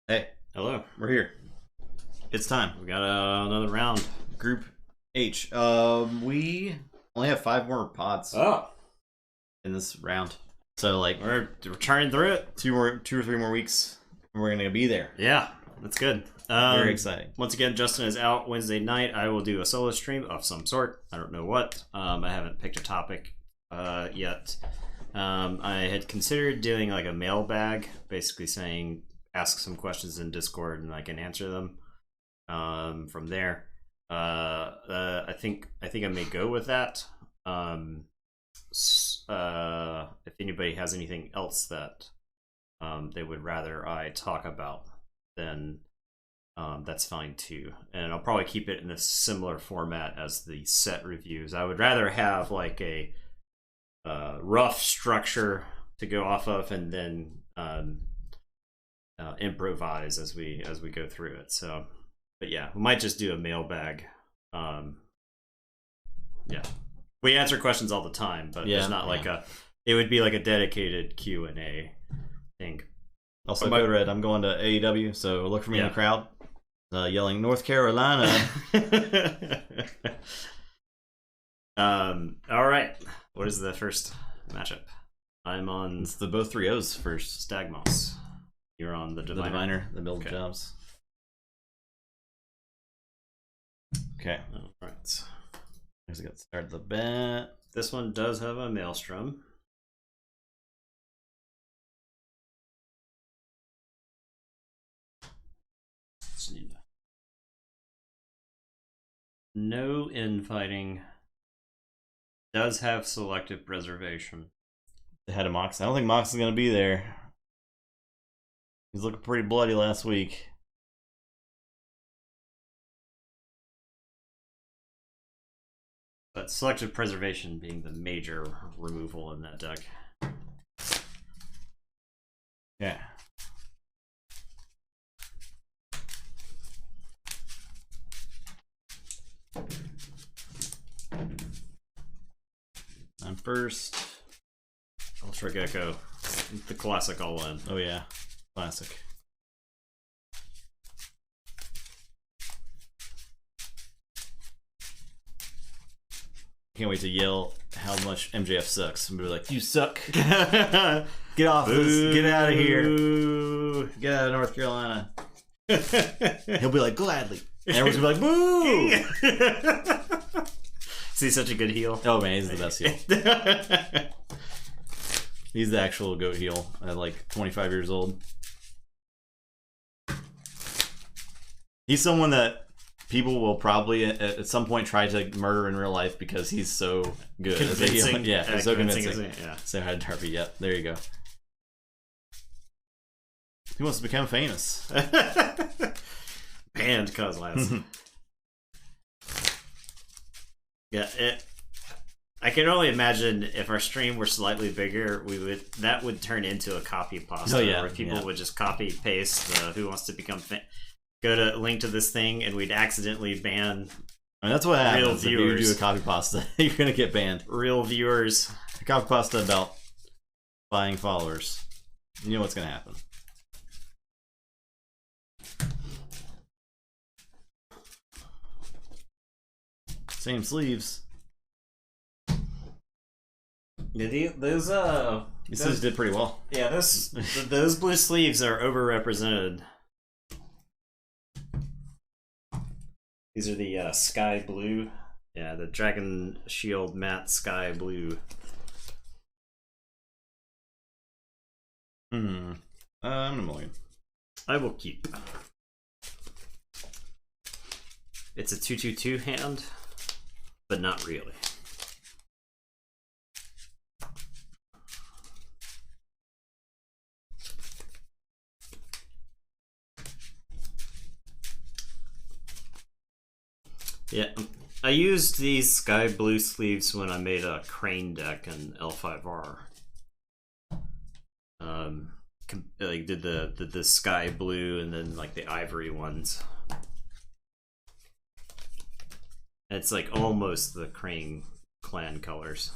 Hey, Hello. we're here. It's time. We got another round. Group H. We only have 5 more pods Oh, in this round, so like we're turning through it. 2 or 3 more weeks, and we're gonna be there. Yeah, that's good. Very exciting. Once again, Justin is out Wednesday night. I will do a solo stream of some sort. I don't know what. I haven't picked a topic yet. I had considered doing like a mailbag, basically saying ask some questions in Discord and I can answer them from there. I think I may go with that. If anybody has anything else that they would rather I talk about, then that's fine too. And I'll probably keep it in a similar format as the set reviews. I would rather have like a rough structure to go off of, and then improvise as we go through it. So, but yeah, we might just do a mailbag. Yeah, we answer questions all the time, but there's not like it would be like a dedicated Q&A thing. Also, Code Red, I'm going to AEW, so look for me in the crowd, yelling North Carolina. All right. What is the first matchup? I'm on. It's the both 3-0s first. Stagmos. You're on the Diviner. The build jobs. Okay. All right. Here's got to start the bet. This one does have a Maelstrom. No infighting. Does have selective preservation. Ahead of Mox. I don't think Mox is going to be there. He's looking pretty bloody last week. But selective preservation being the major removal in that deck. Yeah. I'm first. Ultra Gecko. The classic all in. Oh yeah. Classic. Can't wait to yell how much MJF sucks and be like, "You suck! Get off this! Get out of here! Get out of North Carolina!" He'll be like, "Gladly." And everyone's gonna be like, "Boo!" Is he such a good heel? Oh man, he's the best heel. He's the actual goat heel at like 25 years old. He's someone that people will probably at some point try to murder in real life because he's so good. Convincing. Yeah, he's so convincing. Yeah. So hi Darby. Yep, there you go. He wants to become famous. Banned cause last. Yeah, I can only imagine if our stream were slightly bigger, that would turn into a copy pasta. Oh, yeah. Where people would just copy paste the "Who wants to become go to link to this thing," and we'd accidentally ban. I mean, that's what happens real viewers. If you do a copy pasta. You're gonna get banned. Real viewers. A copy pasta about buying followers. You know what's gonna happen. Same sleeves. Yeah, those sleeves did pretty well. Yeah, those blue sleeves are overrepresented. These are the sky blue. Yeah, the Dragon Shield matte sky blue. I'm gonna mulligan. I will keep. It's a 2/2/2 hand, but not really. Yeah, I used these sky blue sleeves when I made a crane deck in L5R. Like did the sky blue and then like the ivory ones. It's like almost the Crane clan colors.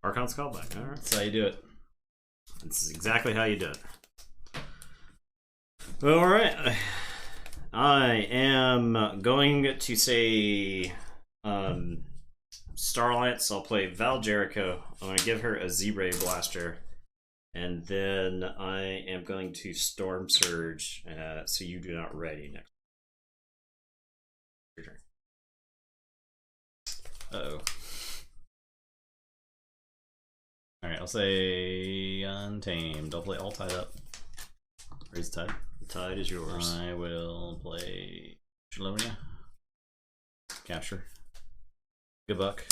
Archon's callback. All right. That's how you do it. This is exactly how you do it. All right. I am going to say Star Alliance. I'll play Val Jericho. I'm going to give her a Z-Ray Blaster. And then I am going to Storm Surge, so you do not ready next. Your turn. Uh-oh. Alright, I'll say Untamed. I'll play all tied up. Raise the tide. The tide is yours. I will play Shalonia. Capture. Good buck.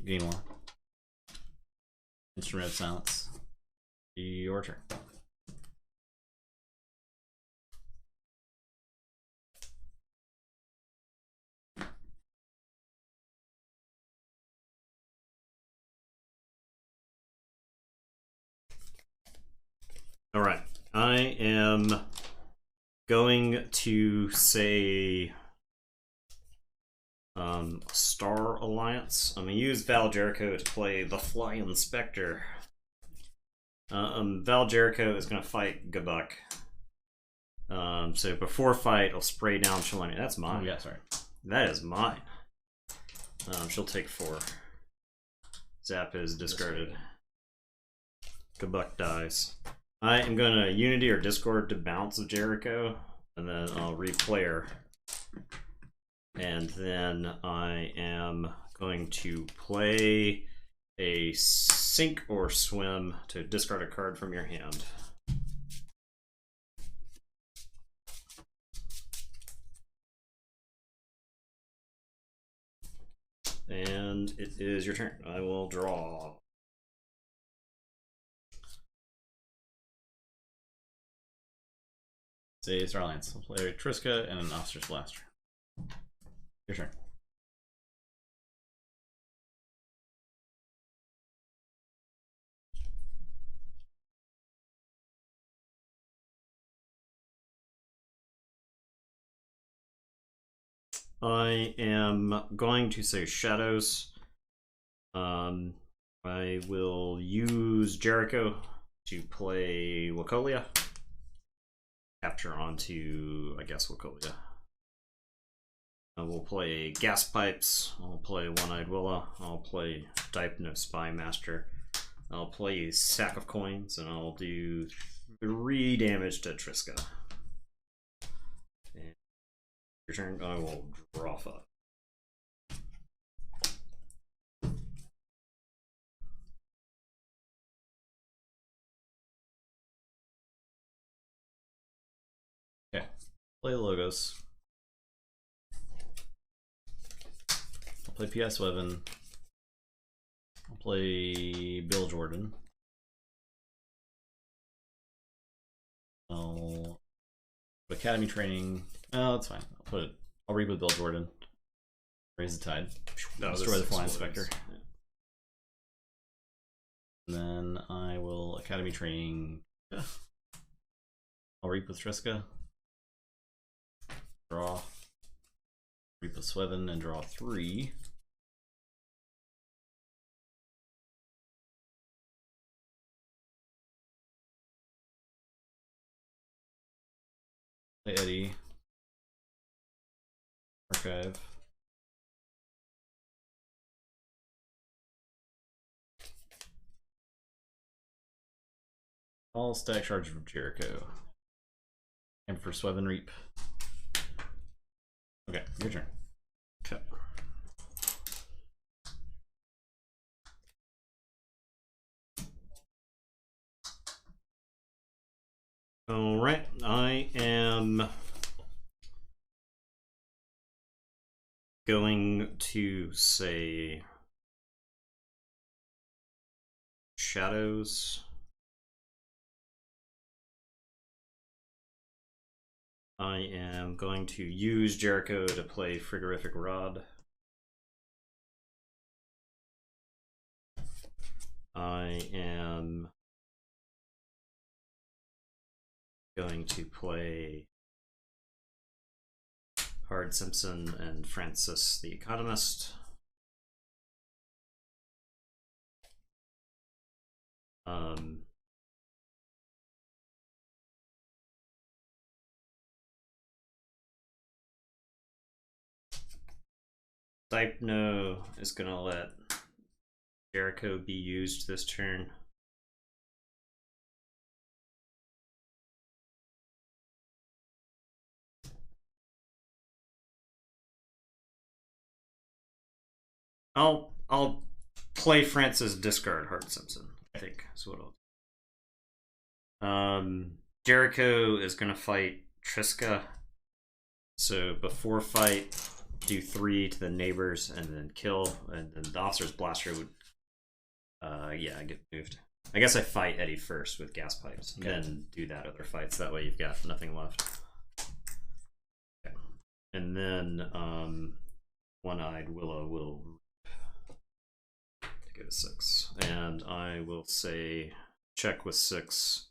Gain 1. Instrument of Silence. Your turn. All right. I am going to say Star Alliance. I'm going to use Val Jericho to play the Flying Spectre. Val Jericho is going to fight Gabuk. So before fight, I'll spray down Shalani. That's mine. Oh, yeah, sorry. That is mine. She'll take 4. Zap is discarded. Gabuk dies. I am going to Unity or Discord to bounce Jericho, and then I'll replay her. And then I am going to play a Sink or Swim to discard a card from your hand. And it is your turn. I will draw. Say Star Alliance. I'll play Triska and an Ostrich Blaster. Your turn. I am going to say Shadows. I will use Jericho to play Wacolia. Capture onto, I guess, Wacolia. I will play Gas Pipes. I'll play One-Eyed Willow. I'll play Dipno Spy Master. I'll play Sack of Coins, and I'll do 3 damage to Triska. And your turn, I will draw 5. Okay. Play Logos. I'll play PS Weapon. I'll play Bill Jordan. I'll put Academy Training. Oh, that's fine. I'll read with Bill Jordan. Raise the Tide. Destroy the Flying Spectre. Yeah. And then I will Academy Training. I'll reap with Triska. Draw. Reap with Swethen and draw 3. Play Eddie. Archive. All stack charge from Jericho. And for Swethen Reap. Okay, your turn. Okay. All right, I am going to say Shadows. I am going to use Jericho to play Frigorific Rod. I am going to play Hard Simpson and Francis the Economist. Hypno is gonna let Jericho be used this turn. I'll play Francis discard Hart Simpson, I think is what I'll do. Jericho is gonna fight Triska. So before fight, do 3 to the neighbors and then kill, and then the officer's blaster would yeah, get moved. I guess I fight Eddie first with gas pipes, okay. Then do that other fight, so that way you've got nothing left. Okay. And then One-Eyed Willow will go to 6. And I will say check with 6.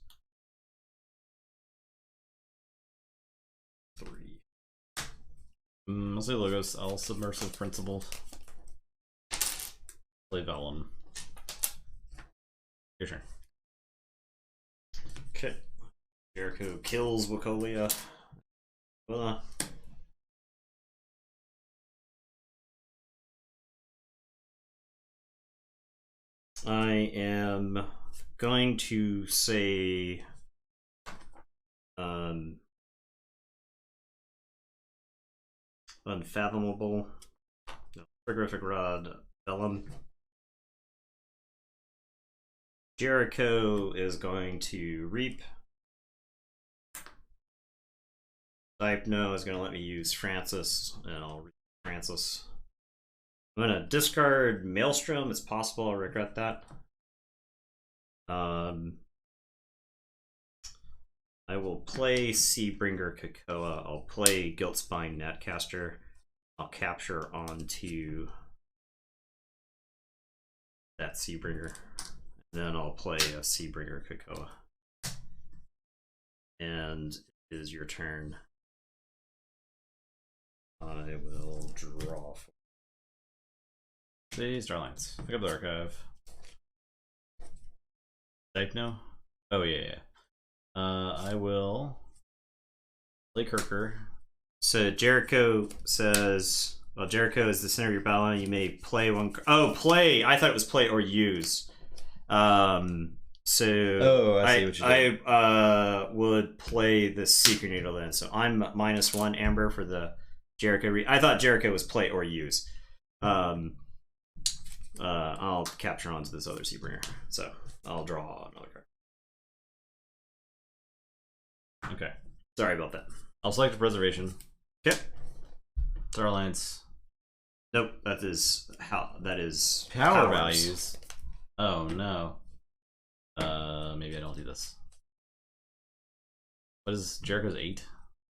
3. I'll say Logos. I'll Submersive Principle. Play Vellum. Your turn. Okay. Jericho kills Wacolia. I am going to say Unfathomable, Frigorific Rod, Vellum. Jericho is going to Reap. Hypno is going to let me use Francis, and I'll reap Francis. I'm going to discard Maelstrom. It's possible I'll regret that. I will play Seabringer Kakoa. I'll play Guiltspine Netcaster. I'll capture onto that Seabringer. And then I'll play a Seabringer Kakoa. And it is your turn. I will draw. See, Starlines. Pick up the archive. Type no? Oh, yeah. I will play Kirker. So Jericho says, well, Jericho is the center of your battle. You may play one. Oh, play! I thought it was play or use. So I see what you did. I would play the Secret Needle then. So I'm -1 Amber for the Jericho. I thought Jericho was play or use. I'll capture onto this other Seabringer. So I'll draw another card. Okay. Sorry about that. I'll select a preservation. Okay. Starlines. Nope. That is power values. Oh no. Maybe I don't do this. What is Jericho's 8?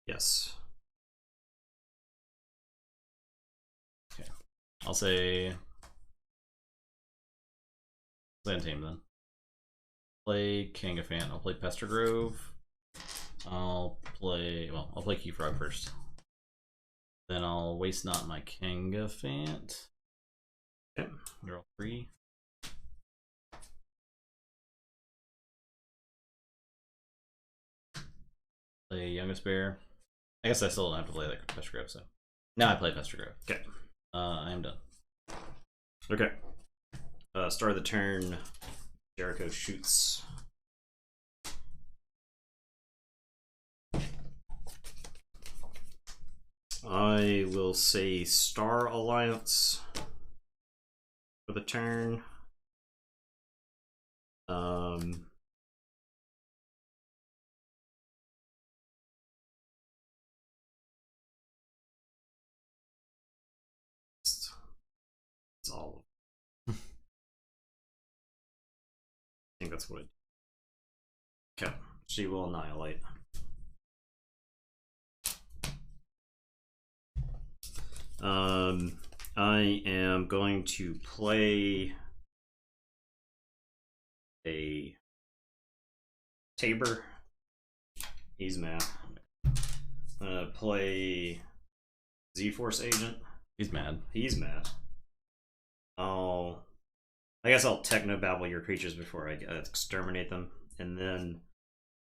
Yes. Okay. I'll say Tame then. Play Kangafant. I'll play Pestergrove. I'll play Keyfrog first. Then I'll waste not my Kangafant. Okay. Draw 3. Play Youngest Bear. I guess I still don't have to play that Pestergrove, so. Now I play Pestergrove. Okay. I am done. Okay. Start of the turn. Jericho shoots. I will say Star Alliance for the turn. It's all. I think that's what. Okay, she will annihilate. I am going to play a Tabor. He's mad. I'm gonna play Z-Force Agent. He's mad. He's mad. I guess I'll technobabble your creatures before I exterminate them, and then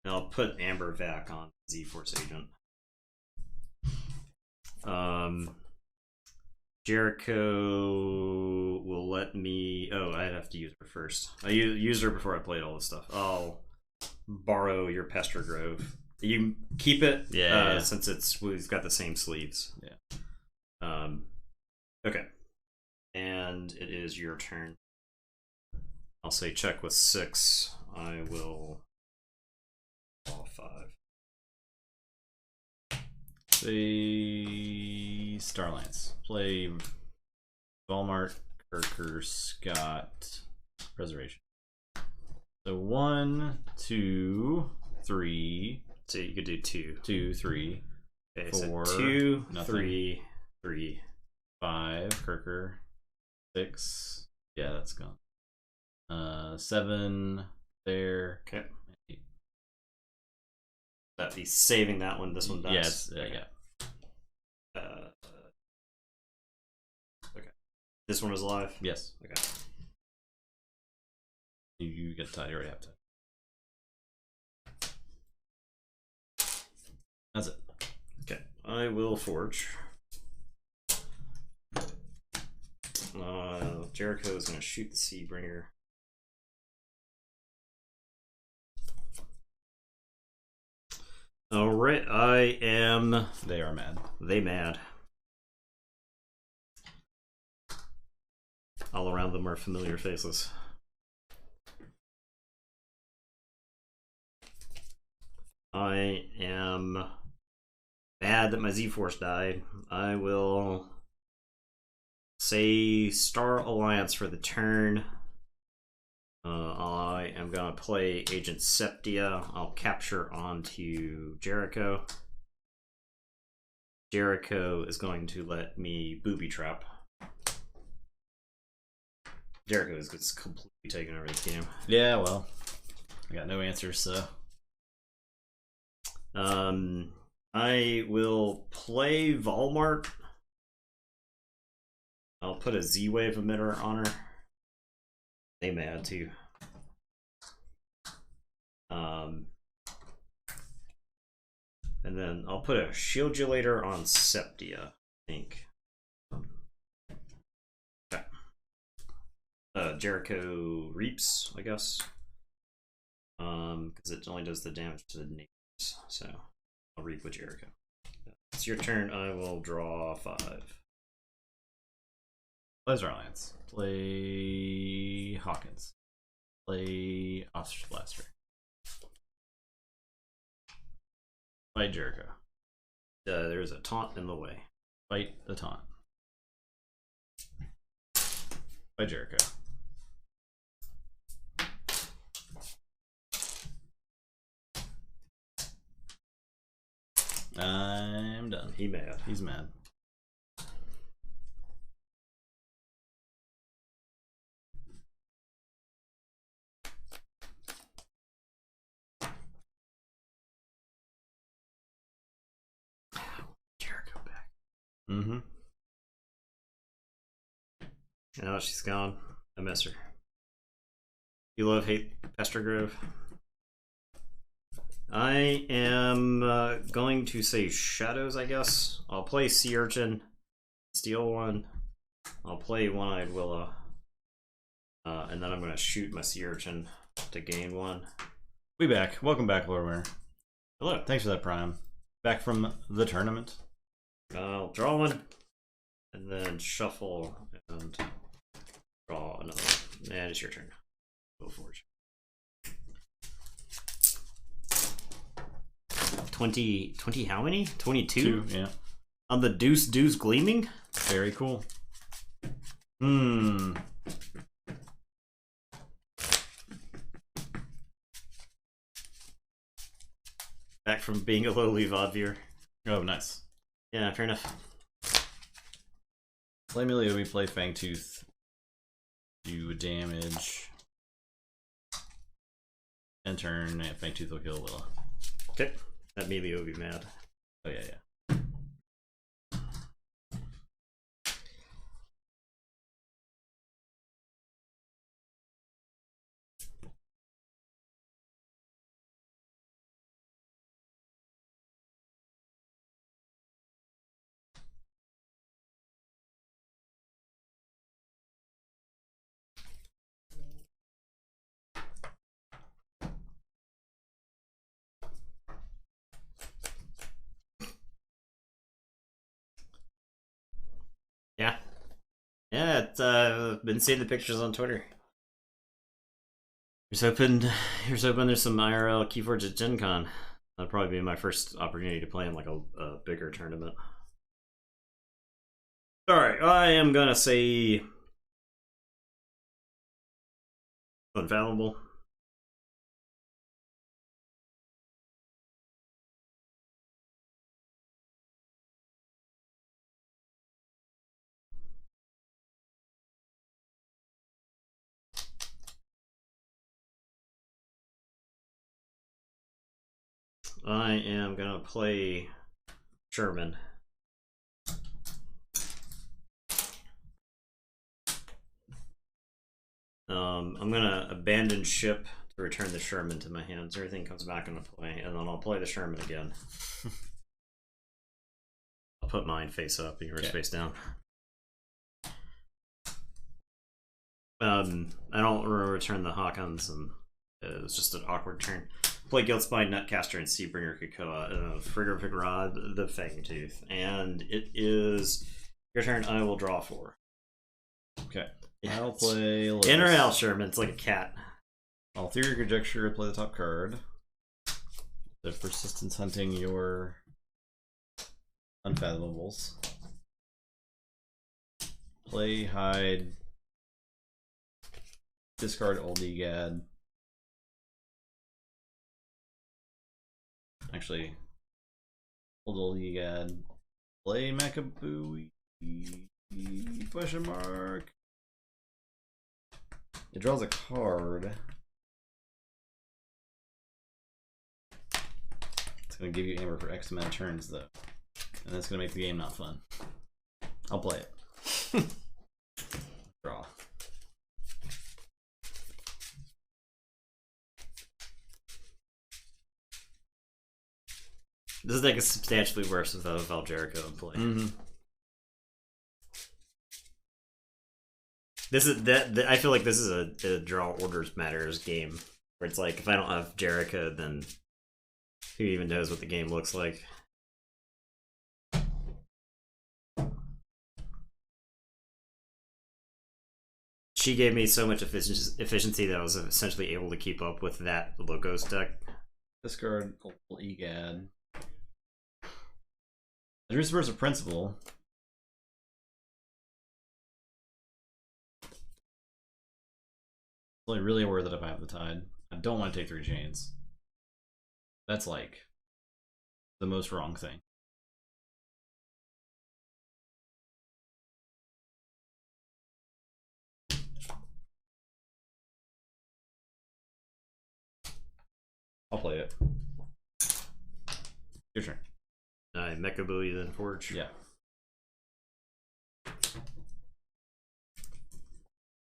I'll put Amber back on Z-Force Agent. Jericho will let me. Oh, I'd have to use her first. I used her before I played all this stuff. I'll borrow your Pester Grove. You keep it, yeah. since we've got the same sleeves. Yeah. Okay. And it is your turn. I'll say check with 6. I will draw 5. Play Starlance. Play Walmart, Kirker, Scott, Preservation. So 1, 2, 3. So you could do 2. 2, 3. Okay, 4. So 2, nothing. 3, 3. 5, Kirker. 6. Yeah, that's gone. 7 there. Okay. That be saving that one. This one does. Yes. Okay. Yeah. Okay. This one is alive. Yes. Okay. You get tied. You already have to. That's it. Okay. I will forge. Jericho is going to shoot the Seabringer. Alright, I am... They are mad. They mad. All around them are familiar faces. I am mad that my Z-Force died. I will say Star Alliance for the turn. I am going to play Agent Septia. I'll capture onto Jericho. Jericho is going to let me booby trap. Jericho is just completely taking over this game. Yeah, well, I got no answers, so. I will play Walmart. I'll put a Z-Wave emitter on her. They mad too. And then I'll put a Shieldulator on Septia, I think. Okay. Jericho Reaps, I guess. Because it only does the damage to the neighbors. So I'll Reap with Jericho. It's your turn. I will draw 5. Plays Alliance. Play Hawkins. Play Ostrich Blaster. Fight Jericho. There's a taunt in the way. Fight the taunt. Fight Jericho. I'm done. He mad. He's mad. Jericho back. Mm-hmm. Now she's gone. I miss her. You love hate Pester Grove. I am going to say Shadows, I guess. I'll play Sea Urchin, steal one. I'll play One-Eyed Willow. And then I'm going to shoot my Sea Urchin to gain 1. We back. Welcome back, Lord Winner. Hello. Thanks for that, Prime. Back from the tournament. I'll draw 1. And then shuffle and draw another one. And it's your turn. Go Forge. 20 how many? 22? 2, yeah. On the Deuce Gleaming? Very cool. Back from being a lowly VOD viewer. Oh, nice. Yeah, fair enough. Play Miliobi, play Fangtooth. Do damage. End turn, and Fangtooth will kill Willow. Okay. That Melee will be mad. Oh, yeah, yeah. Yeah, it's been seeing the pictures on Twitter. Here's hoping there's some IRL Keyforge at Gen Con. That'll probably be my first opportunity to play in like a bigger tournament. Alright, I am gonna say Unfathomable. I am gonna play Sherman. I'm gonna abandon ship to return the Sherman to my hands. Everything comes back into play, and then I'll play the Sherman again. I'll put mine face up and yours face down. I don't return the Hawkins, and it was just an awkward turn. Play Guildspine, Nutcaster, and Seabringer Krakoa. Frigorific Rod, the Fangtooth. And it is your turn. I will draw 4. Okay. I'll play Lewis. In or out, Sherman. It's like a cat. I'll Theory Conjecture, play the top card. The Persistence Hunting your Unfathomables. Play Hide. Discard Old Egad. Actually, Old Egad. Play Macabooey. Question mark. It draws a card. It's going to give you Amber for X amount of turns, though. And that's going to make the game not fun. I'll play it. Draw. This is like substantially worse without Valerico in play. Mm-hmm. This is that. I feel like this is a draw orders matters game where it's like if I don't have Jericho, then who even knows what the game looks like? She gave me so much efficiency that I was essentially able to keep up with that Logos deck. Discard Old Egad. There's a versus principle. It's only really aware that if I have the Tide, I don't want to take 3 chains. That's like the most wrong thing. I'll play it. Your turn. Mechabooey then Forge. Yeah.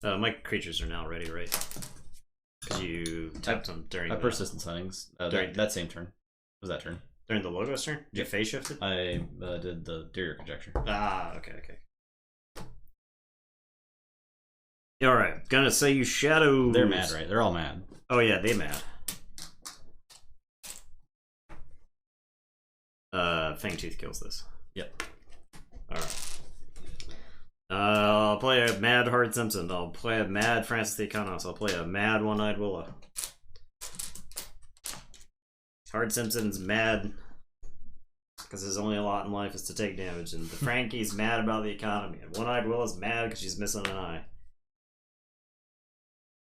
My creatures are now ready, right? Because you tapped them during Persistence Huntings. That same turn. Was that turn? During the Logos turn? Did you phase shift it? I did the Theory Conjecture. Ah, okay. Alright, gonna say you shadows. They're mad, right? They're all mad. Oh yeah, they mad. Fangtooth kills this. Yep. Alright. I'll play a mad Hard Simpson. I'll play a mad Francis the Economist. I'll play a mad One-Eyed Willow. Hard Simpson's mad because there's only a lot in life is to take damage, and the Frankie's mad about the economy, and One-Eyed Willow's mad because she's missing an eye.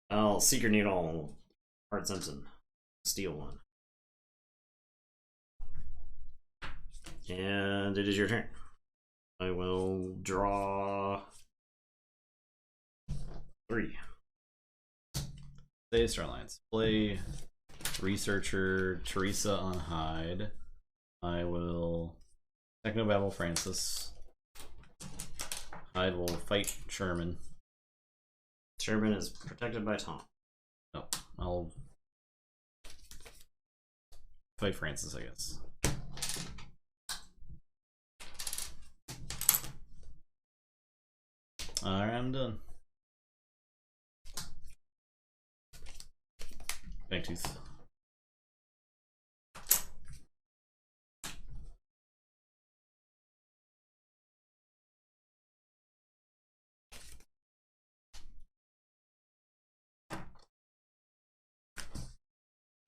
I'll Seeker Needle Hard Simpson. Steal one. And it is your turn. I will draw 3. Play Starlines. Play Researcher Teresa on Hyde. I will Technobabble Francis. Hyde will fight Sherman. Sherman is protected by Tom. No, I'll fight Francis, I guess. Alright, I'm done. Fangtooth.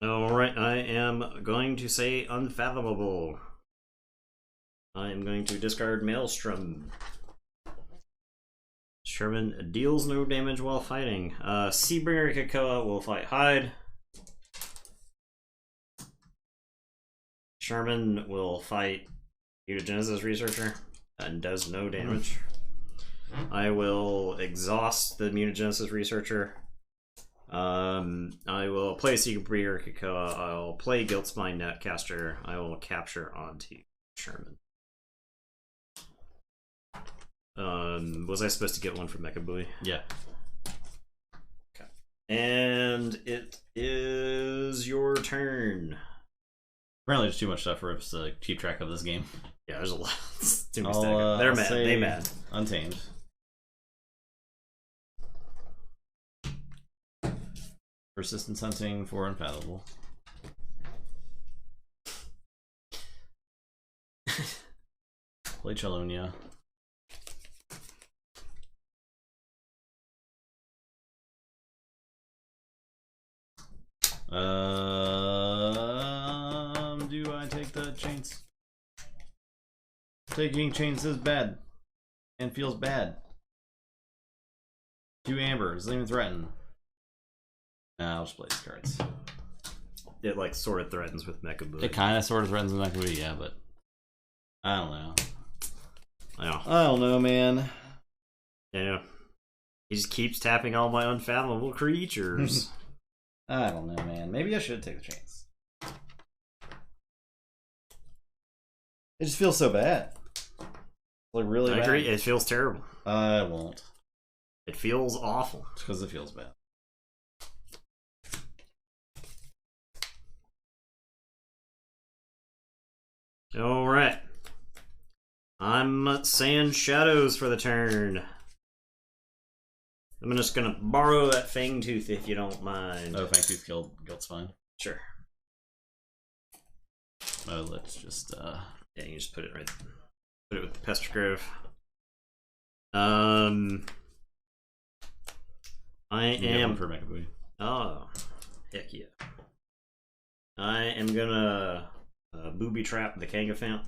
Alright, I am going to say Unfathomable. I am going to discard Maelstrom. Sherman deals no damage while fighting. Seabringer Kakoa will fight Hyde. Sherman will fight Mutagenesis Researcher and does no damage. I will exhaust the Mutagenesis Researcher. I will play Seabringer Kakoa. I'll play Guiltspine Netcaster. I will capture onto Sherman. Was I supposed to get one from Mecha Buoy? Yeah. Okay. And it is your turn. Apparently there's too much stuff for us to keep track of this game. Yeah, there's a lot. Too many stack. They're mad. They mad. Untamed. Persistence hunting for Unfathomable. Play Chelonia. Do I take the chains? Taking chains is bad. And feels bad. 2 amber, doesn't even threaten. Nah, I'll just play these cards. It like sort of threatens with Mecha Buoy. It kind of sort of threatens with Mecha Buoy, yeah, but I don't know. Yeah. I don't know, man. Yeah. He just keeps tapping all my unfathomable creatures. I don't know, man. Maybe I should take the chains. It just feels so bad. Like really bad. I agree. It feels terrible. I won't. It feels awful. It's because it feels bad. Alright. I'm saying shadows for the turn. I'm just gonna borrow that Fangtooth if you don't mind. Oh, Fangtooth Guilt's fine. Sure. Oh, let's just yeah, you just put it right. Put it with the Pester Grove. I am for Mecha Buoy. Oh, heck yeah! I am gonna booby trap the Kangafant.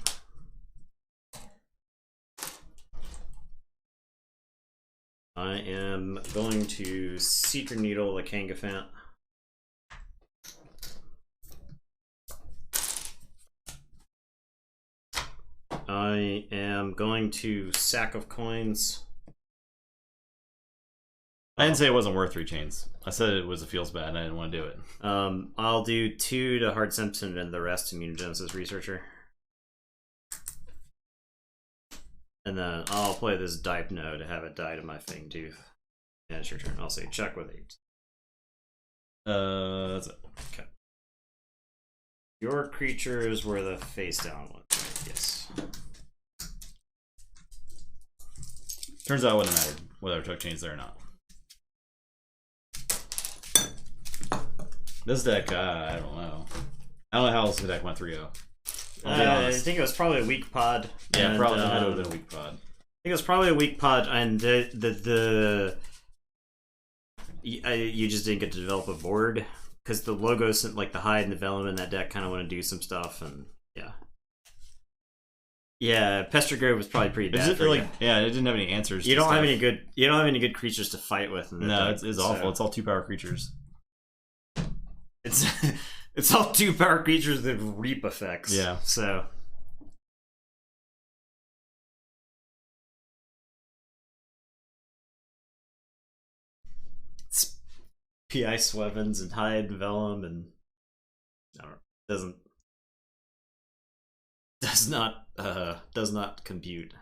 I am going to Secret Needle the Kangafant. I am going to Sack of Coins. I didn't say it wasn't worth 3 chains. I said it was. It feels bad and I didn't want to do it. I'll do 2 to Hard Simpson and the rest to Mutagenesis Researcher. And then I'll play this Dipno to have it die to my Fangtooth. And it's your turn. I'll say check with 8. That's it. Okay. Your creatures were the face down ones, right? Yes. Turns out it wouldn't have mattered whether I took chains there or not. This deck, I don't know. I don't know how else the deck went 3-0. I think it was probably a weak pod. Yeah, and, probably had to have been a weak pod. I think it was probably a weak pod, and you just didn't get to develop a board because the logos, like the Hyde and the Vellum in that deck, kind of want to do some stuff, and yeah, Pester Grove was probably pretty bad. Yeah, it didn't have any answers. You don't have any good creatures to fight with. In the deck, it's awful. It's all 2-power creatures. It's all 2-power creatures that reap effects. Yeah. So. It's P.I. Swevens and Hyde and Vellum and I don't know, does not compute.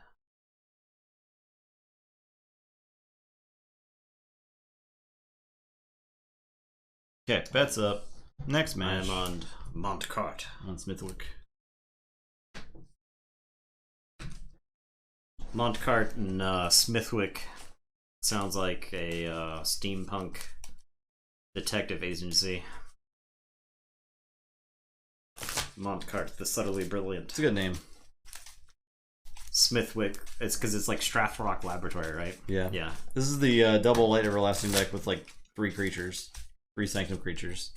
Okay, bets up. Next match. I'm on Montcart. On Smithwick. Montcart and Smithwick sounds like a steampunk detective agency. Montcart, the subtly brilliant. It's a good name. Smithwick, it's because it's like Strathrock Laboratory, right? Yeah. Yeah. This is the double Light Everlasting deck with like 3 creatures. 3 Sanctum creatures.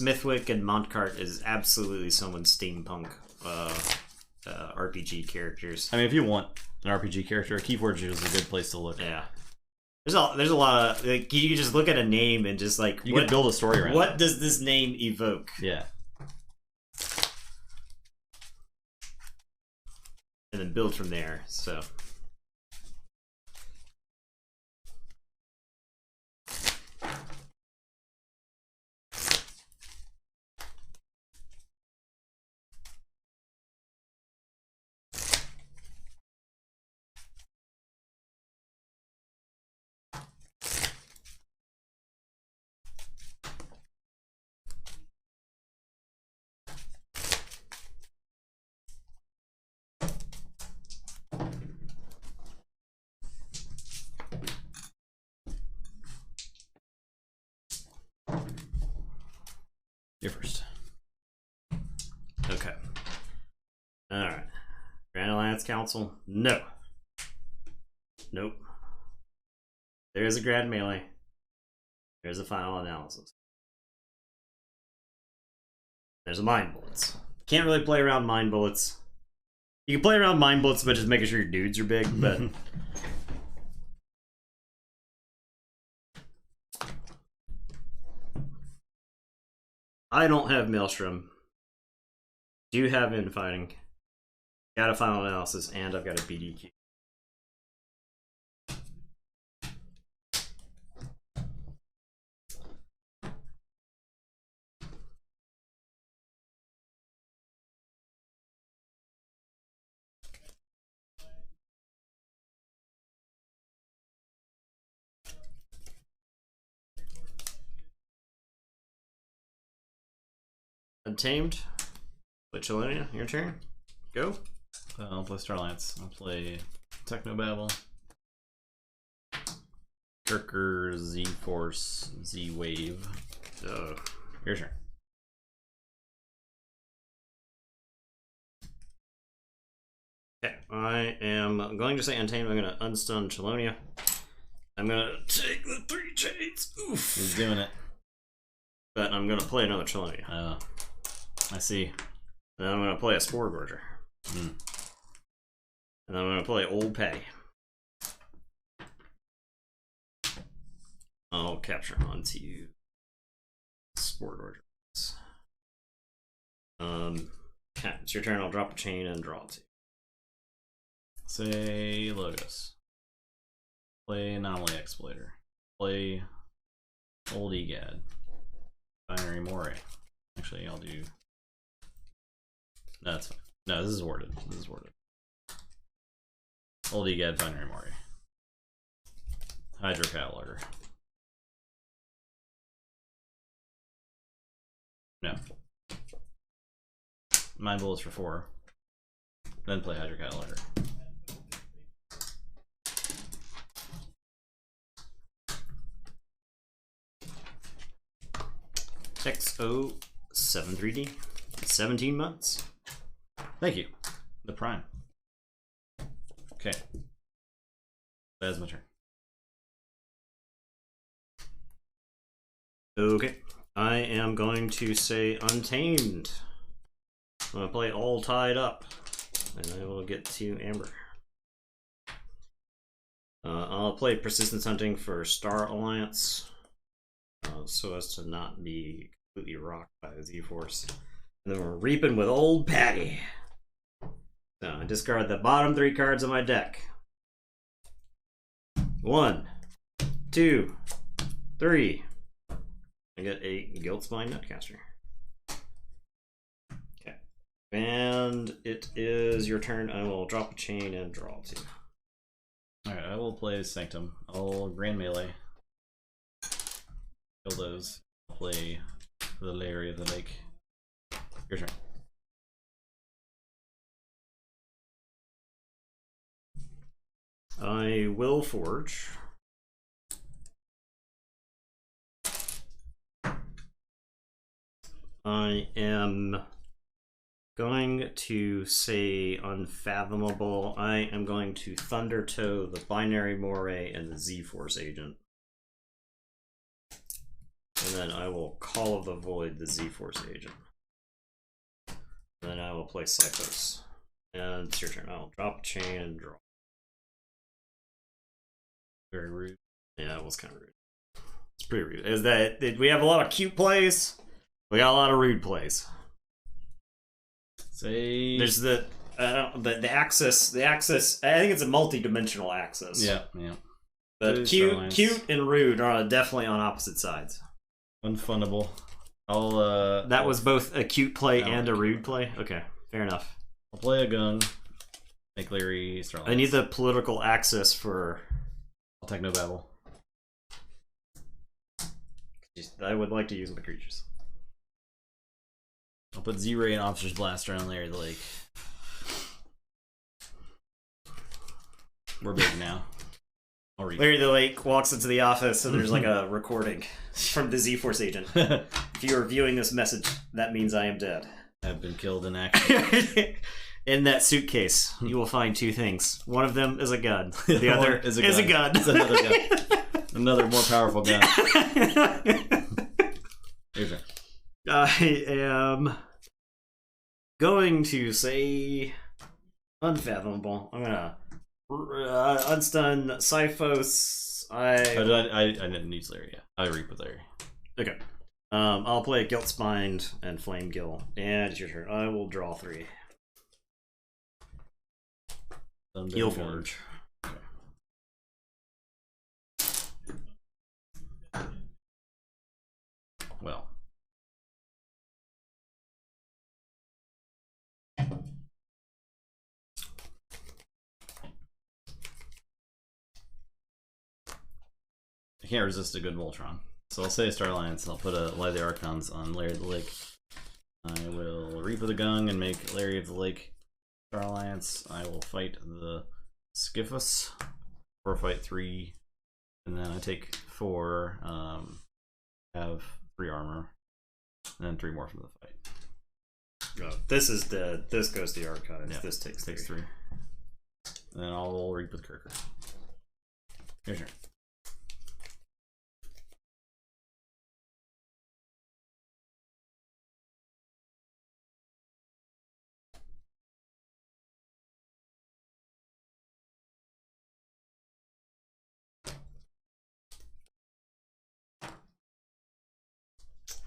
Smithwick and Montcart is absolutely someone's steampunk RPG characters. I mean, if you want an RPG character, Keyforge is a good place to look. Yeah. There's a lot of, like, you can just look at a name and just, like, you can build a story around what it. does this name evoke? Yeah. And then build from there, so. You're first. Okay. Alright. Grand Alliance Council? No. Nope. There is a Grand Melee. There's a Final Analysis. There's a Mind Bullets. Can't really play around Mind Bullets. You can play around Mind Bullets, but just making sure your dudes are big, but... I don't have Maelstrom. Do have Infighting. Got a Final Analysis, and I've got a BDQ. Untamed. Play Chelonia, your turn. Go. I'll play Starlance. I'll play Technobabble. Kirker, Z-Force, Z-Wave. Your turn. Okay, I am going to say Untamed. I'm going to unstun Chelonia. I'm going to take the 3 chains. Oof. He's doing it. But I'm going to play another Chelonia. Oh. I see. And then I'm going to play a Spore Gorger. Mm. And I'm going to play Old Patty. I'll capture onto Spore Gorger. Okay, it's your turn. I'll drop a chain and draw 2. Say Logos. Play Anomaly Exploiter. Play Old Egad. Binary Moray. Actually, I'll do... No, that's fine. No, this is worded. This is worded. Old Egad, Binary Moray. Hydro Cataloger. No. Mind Bullets for 4. Then play Hydro Cataloger. XO73D. 17 months. Thank you. The Prime. Okay. That's my turn. Okay. I am going to say Untamed. I'm going to play All Tied Up. And I will get to Amber. I'll play Persistence Hunting for Star Alliance. So as to not be completely rocked by the Z-Force. And then we're reaping with Old Patty. So I discard the bottom 3 cards of my deck. 1, 2, 3. I get a Guiltspine Nutcaster. Okay. And it is your turn. I will drop a chain and draw 2. Alright, I will play Sanctum. I'll Grand Melee. Kill those. Play the Larry of the Lake. Your turn. I will forge. I am going to say Unfathomable. I am going to Thunder Toe the Binary Moray and the Z-Force Agent. And then I will Call of the Void the Z-Force agent. And then I will play Cyphos. And it's your turn. I'll drop a chain and draw. Very rude. Yeah, it was kind of rude. It's pretty rude. Is that we have a lot of cute plays? We got a lot of rude plays. Say there's the axis. The axis. I think it's a multi-dimensional axis. Yeah, yeah. But cute and rude are definitely on opposite sides. Unfundable. That was both a cute play and a rude play? Okay, fair enough. I'll play a gun. Make Larry Starlines. I need the political axis for... I'll take no babble. I would like to use my creatures. I'll put Z-Ray and Officer's Blaster on Larry the Lake. We're big now. Larry the Lake walks into the office and there's like a recording from the Z-Force agent. If you are viewing this message, that means I am dead. I've been killed in action. In that suitcase, you will find two things. One of them is a gun. The other is a gun. It's another gun. Another more powerful gun. Here's it. I am going to say Unfathomable. I'm gonna unstun Cyphos. I didn't use Larry yet. I reap with Larry. Okay. I'll play Guilt Spined and Flame Gill. And it's your turn. I will draw 3. Keyforge. Okay. Well. I can't resist a good Voltron. So I'll say Star Alliance, and I'll put a Light of the Archons on Larry of the Lake. I will Reap of the Gung and make Larry of the Lake Star Alliance. I will fight the Skiffus for fight 3. And then I take 4, have 3 armor, and then 3 more from the fight. Oh, this is dead. This goes to the archives. Yeah, this takes 3. And then I'll Reap with Kirker. Here's your turn.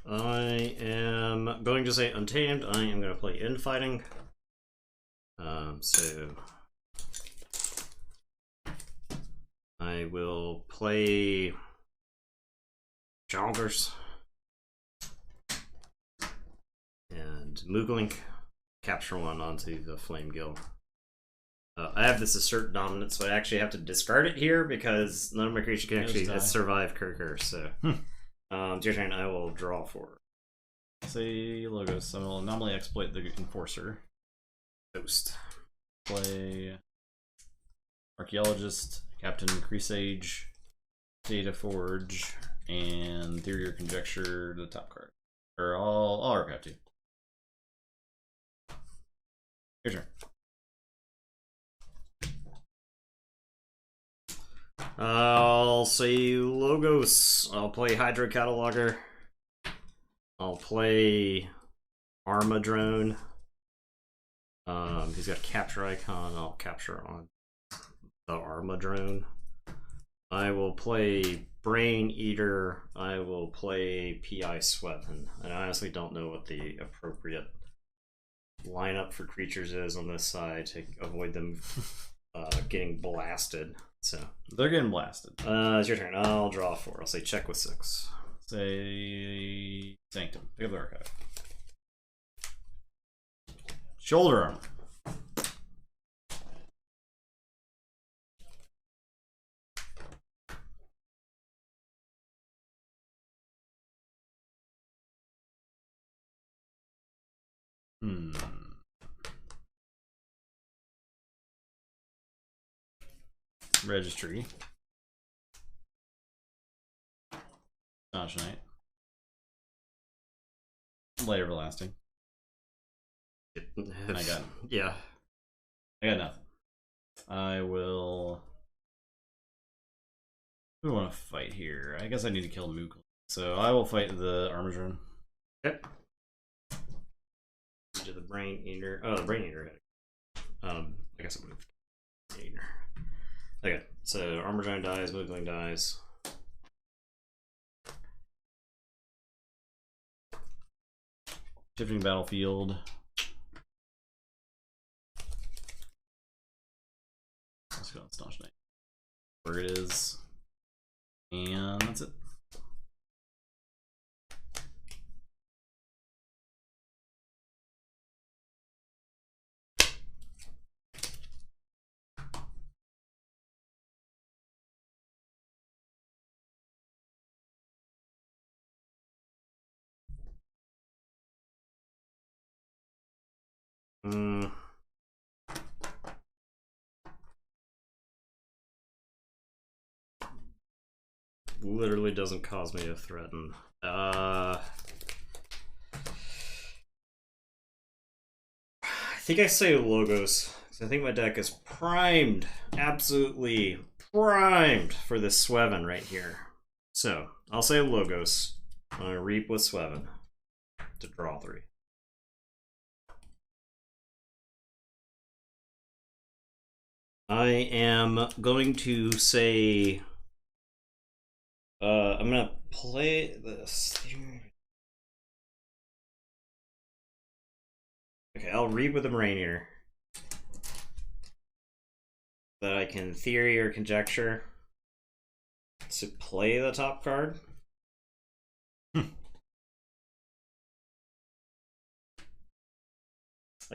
I am going to say Untamed. I am going to play Infighting. So I will play Joggers and Mooglink. Capture 1 onto the Flame Gill. I have this Assert Dominance, so I actually have to discard it here because none of my creatures can actually survive Kirker. So. It's your turn. I will draw 4. Say Logos. I will anomaly exploit the Enforcer. Ghost. Play Archaeologist, Captain Cresage, Data Forge, and Theory or Conjecture to the top card. Or I'll archive 2. Your turn. I'll say Logos. I'll play Hydro Cataloger. I'll play Armadrone. He's got a capture icon. I'll capture on the Armadrone. I will play Brain Eater. I will play PI Sweatman. And I honestly don't know what the appropriate lineup for creatures is on this side to avoid them getting blasted. So they're getting blasted. It's your turn. I'll draw 4. I'll say check with 6. Say Sanctum. Pick up the archive. Shoulder armor. Registry. Staunch Knight. Light Everlasting. I got yeah. I got nothing. I will. Who do I want to fight here? I guess I need to kill Mook. So I will fight the Armageddon. Okay. To the Brain Eater. Oh, the Brain Eater. I guess I'm moved. Brain Eater. Okay, so Armageddon dies, Moogling dies. Shifting battlefield. Let's go on Staunch Knight. Where it is. And that's it. Literally doesn't cause me to threaten. I think I say Logos, because I think my deck is primed, absolutely primed for this Sweven right here. So, I'll say Logos. I'm going to Reap with Sweven to draw 3. I am going to say... I'm going to play this. Okay, I'll read with the Brain Eater. That I can theory or conjecture to play the top card. I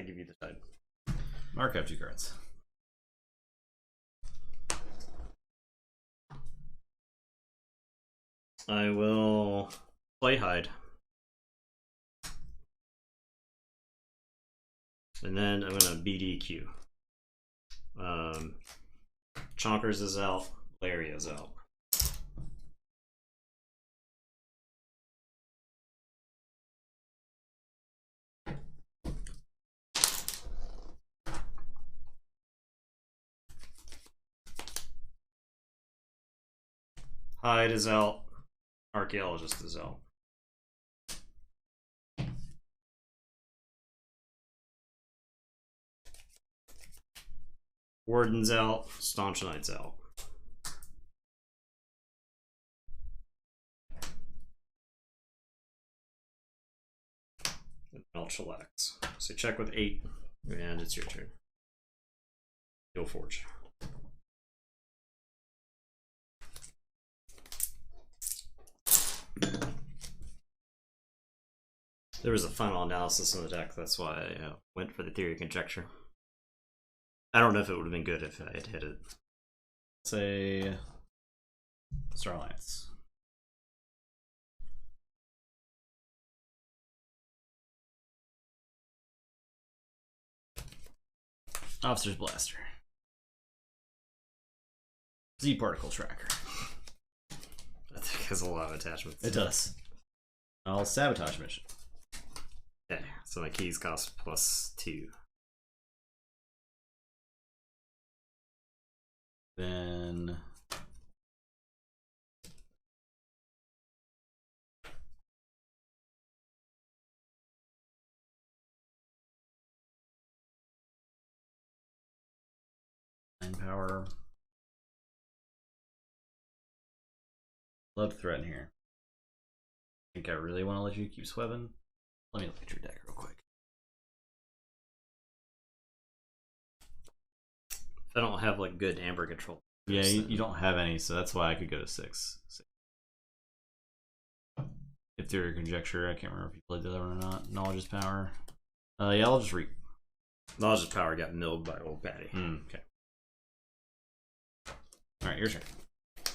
give you the side. Mark up 2 cards. I will play Hide. And then I'm gonna BDQ. Chonkers is out, Larry is out. Hyde is out, Archaeologist is out. Warden's out, Staunch Knight's out. I'll chillax. So check with 8, and it's your turn. Keyforge. There was a final analysis in the deck, that's why I went for the theory of conjecture. I don't know if it would have been good if I had hit it. Say Star Alliance. Officer's Blaster. Z Particle Tracker. That deck has a lot of attachments. It does. I'll Sabotage Mission. Okay, so my keys cost +2. Then power. Love threat in here. I think I really want to let you keep swebbing. Let me look at your deck real quick. If I don't have like good amber control. Yeah, you don't have any, so that's why I could go to 6. If theory or conjecture, I can't remember if you played the other one or not. Knowledge is power. Yeah, I'll just read. Knowledge is power got milled by old Patty. Okay. Alright, your turn.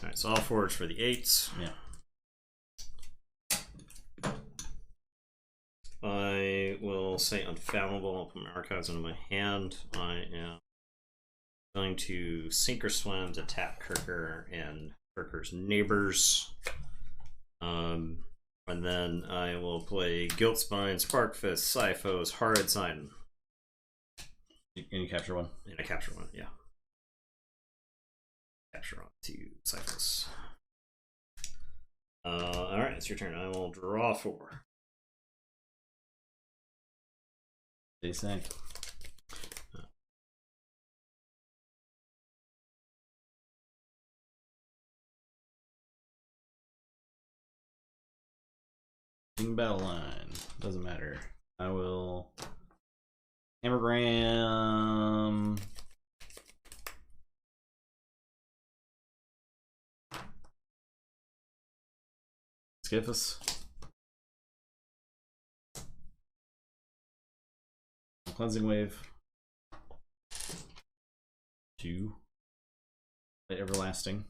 Alright, so I'll forge for the 8s. Yeah. I will say Unfathomable. I'll put my archives into my hand. I am going to Sink or Swim to tap Kirker and Kirker's neighbors. And then I will play Guiltspine, Sparkfist, Sipho's, Horrid Sign. And you capture one? And I capture one, yeah. Capture on to Sipho's. Alright, it's your turn. I will draw 4. What do you say? Battle line. Doesn't matter. I will Hammergram. Skiffus. Cleansing Wave. 2. Everlasting.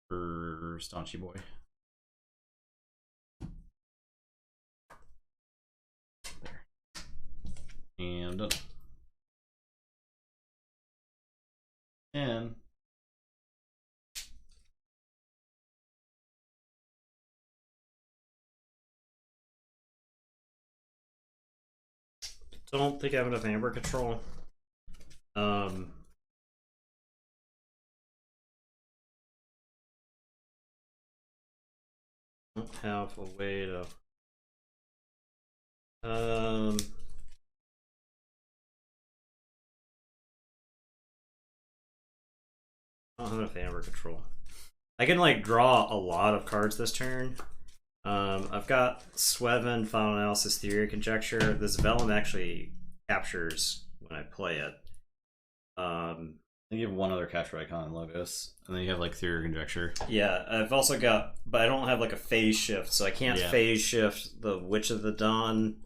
For Staunchy Boy. There. And done. And don't think I have enough Amber control. Don't have a way to I don't have enough Amber control. I can like draw a lot of cards this turn. I've got Sweven, Final Analysis, Theory, Conjecture. This Vellum actually captures when I play it. you have one other capture icon, Logos, and then you have like Theory or Conjecture. Yeah, I've also got, but I don't have like a phase shift, so I can't phase shift the Witch of the Dawn,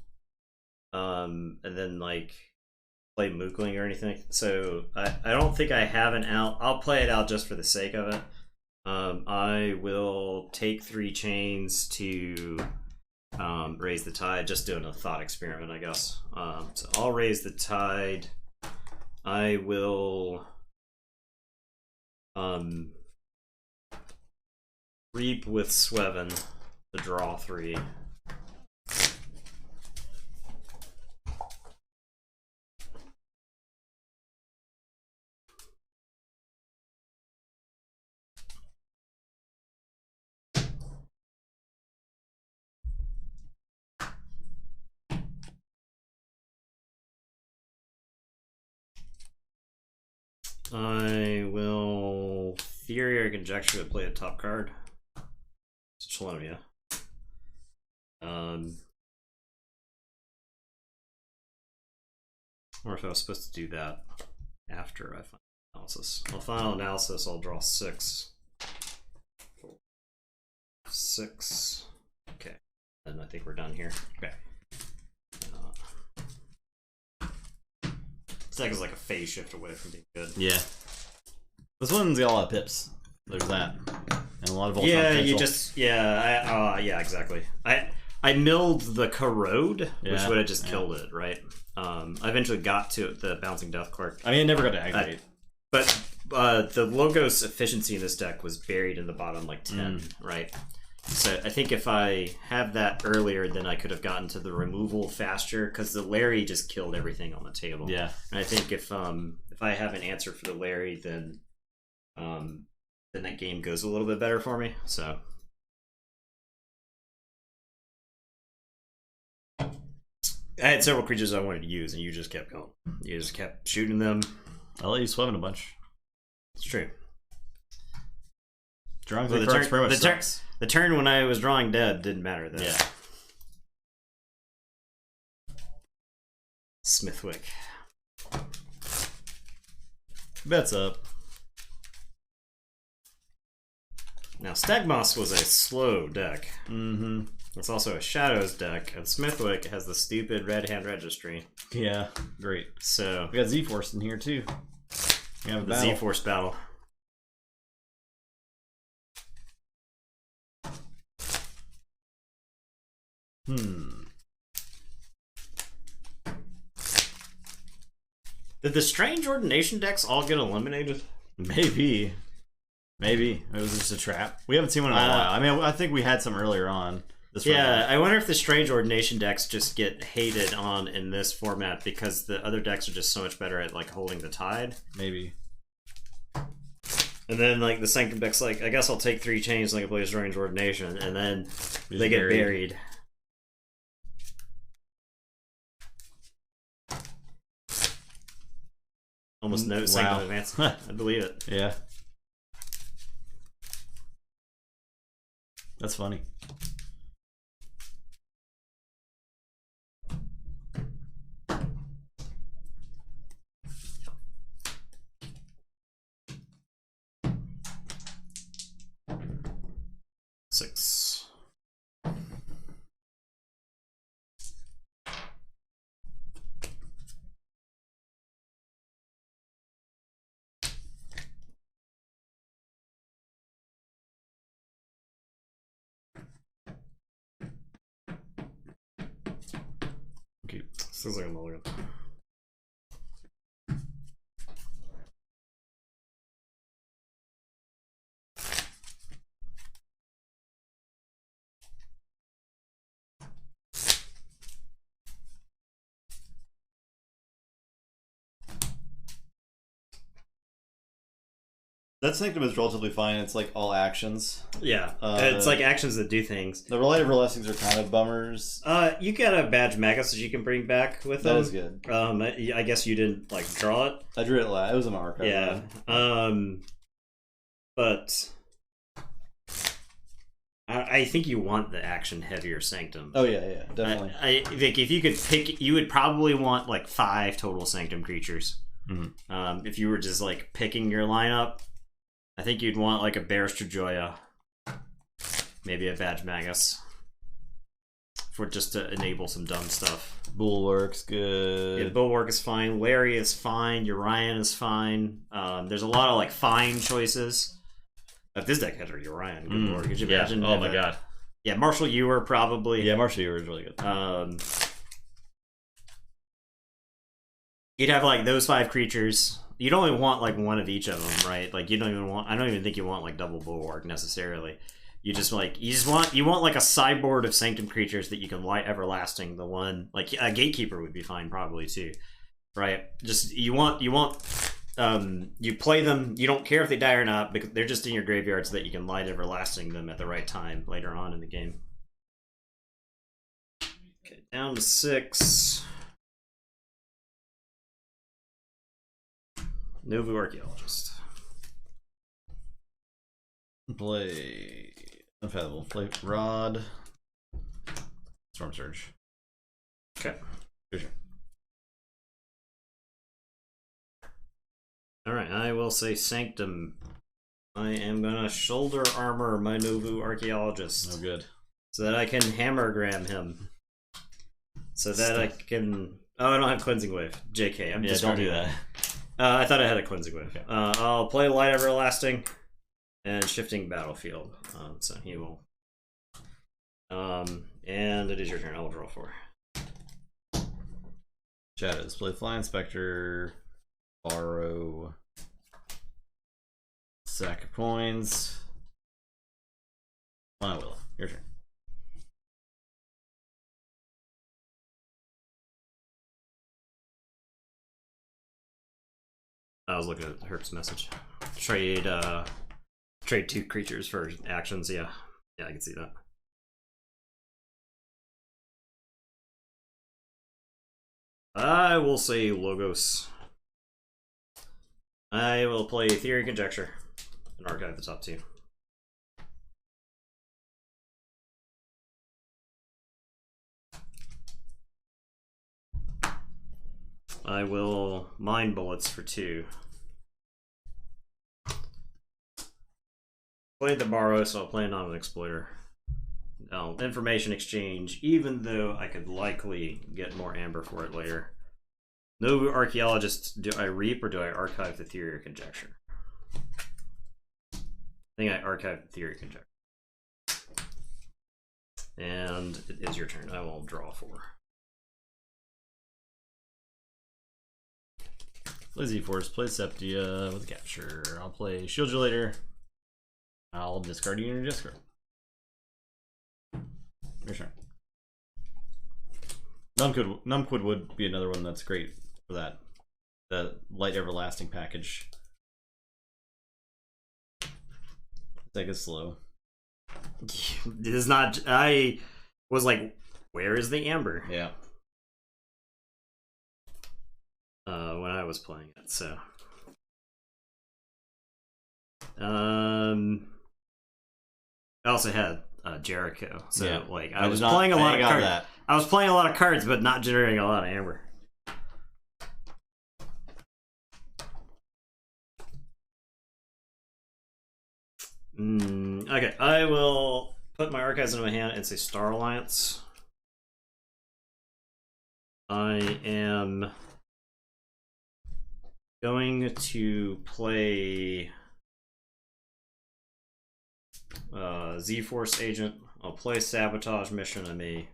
and then like play Mookling or anything. So I don't think I have an out. I'll play it out just for the sake of it. I will take 3 chains to raise the tide. Just doing a thought experiment, I guess. So I'll raise the tide. I will reap with Sweven to draw 3. I will Theory or Conjecture to play a top card. It's Chelonia. Or if I was supposed to do that after I final analysis. Well, final analysis, I'll draw 6. 6. Okay. And I think we're done here. Okay. This deck is like a phase shift away from being good. Yeah. This one's got a lot of pips. There's that. And a lot of yeah, you just yeah, yeah, exactly. I milled the Corrode, which would have just killed it, right? I eventually got to the Bouncing Death Clerk. I mean, it never got to activate. But the Logos efficiency in this deck was buried in the bottom like 10, right? So I think if I had that earlier, then I could have gotten to the removal faster, because the Larry just killed everything on the table. Yeah. And I think if I have an answer for the Larry, then that game goes a little bit better for me. So I had several creatures I wanted to use, and you just kept going. You just kept shooting them. I'll let you swim in a bunch. It's true. Drawing the cards pretty much sucks. The turn when I was drawing dead didn't matter then. Yeah. Smithwick. Bets up. Now, Stagmoss was a slow deck. Mm-hmm. It's also a Shadows deck, and Smithwick has the stupid Red Hand Registry. Yeah, great. So we got Z-Force in here too. We have the Z-Force battle. Did the Strange Ordination decks all get eliminated? Maybe. Maybe. It was just a trap. We haven't seen one in a while. I mean, I think we had some earlier on. Yeah, I wonder if the Strange Ordination decks just get hated on in this format because the other decks are just so much better at like holding the tide. Maybe. And then like the Sanctum deck's like, I guess I'll take 3 chains like a play Strange Ordination, and then they get buried. Almost no Sanctum advance. I believe it. Yeah. That's funny. Six. Okay. Seems like a mulligan. That Sanctum is relatively fine. It's like all actions. Yeah, it's like actions that do things. The Relay of Everlastings are kind of bummers. You got a Badge Magus that you can bring back with them. That is good. I guess you didn't like draw it. I drew it last. It was in my archive. Yeah. But I think you want the action heavier Sanctum. Oh yeah, definitely. I think if you could pick, you would probably want like 5 total Sanctum creatures. Mm-hmm. If you were just like picking your lineup, I think you'd want like a Barrister Joya, maybe a Badge Magus, for just to enable some dumb stuff. Bulwark's good. Yeah, Bulwark is fine. Larry is fine. Urian is fine. There's a lot of like fine choices. If this deck had a Urian, good lord, could you imagine? Oh my god. Yeah, Marshall Ewer probably. Yeah, Marshall Ewer is really good. You'd have like those 5 creatures. You'd only want like one of each of them, right? Like you don't even want. I don't even think you want like double Bulwark necessarily. You want like a sideboard of Sanctum creatures that you can light everlasting. The one like a Gatekeeper would be fine probably too, right? Just you play them. You don't care if they die or not because they're just in your graveyard so that you can light everlasting them at the right time later on in the game. Okay, down to 6. Novu Archaeologist. Play Unfathomable. Play Rod. Storm Surge. Okay. Sure. Alright, I will say Sanctum. I am gonna shoulder armor my Novu Archaeologist. Oh good. So that I can hammergram him. So that I can... Oh, I don't have Cleansing Wave. JK, I'm just don't do that. I thought I had a Cleansing Wave. Okay. I'll play Light Everlasting and Shifting Battlefield. So he will. And it is your turn. I will draw 4. Shadows. Play Flying Spectre. Borrow. Sack of coins. I will. Your turn. I was looking at Herc's message. Trade 2 creatures for actions. Yeah, I can see that. I will say Logos. I will play Theory Conjecture and archive the top 2. I will Mind Bullets for 2. Played the Borrow, so I'll play not an Exploiter. Now, Information Exchange, even though I could likely get more Amber for it later. Novu Archaeologist, do I Reap or do I archive the Theory or Conjecture? I think I archive the Theory Conjecture. And it is your turn. I will draw 4. Play Z-Force, play Septia with Capture. I'll play Shield You Later. I'll discard you in your discard. Your turn. Numquid would be another one that's great for that. The Light Everlasting package. Take it slow. It is not. I was like, where is the amber? Yeah. When I was playing it, so. I also had Jericho, so Yeah. like I was playing a lot of cards. That. I was playing a lot of cards, but not generating a lot of amber. Okay, I will put my archives into my hand and say Star Alliance. I am going to play Z-Force Agent. I'll play Sabotage Mission. I may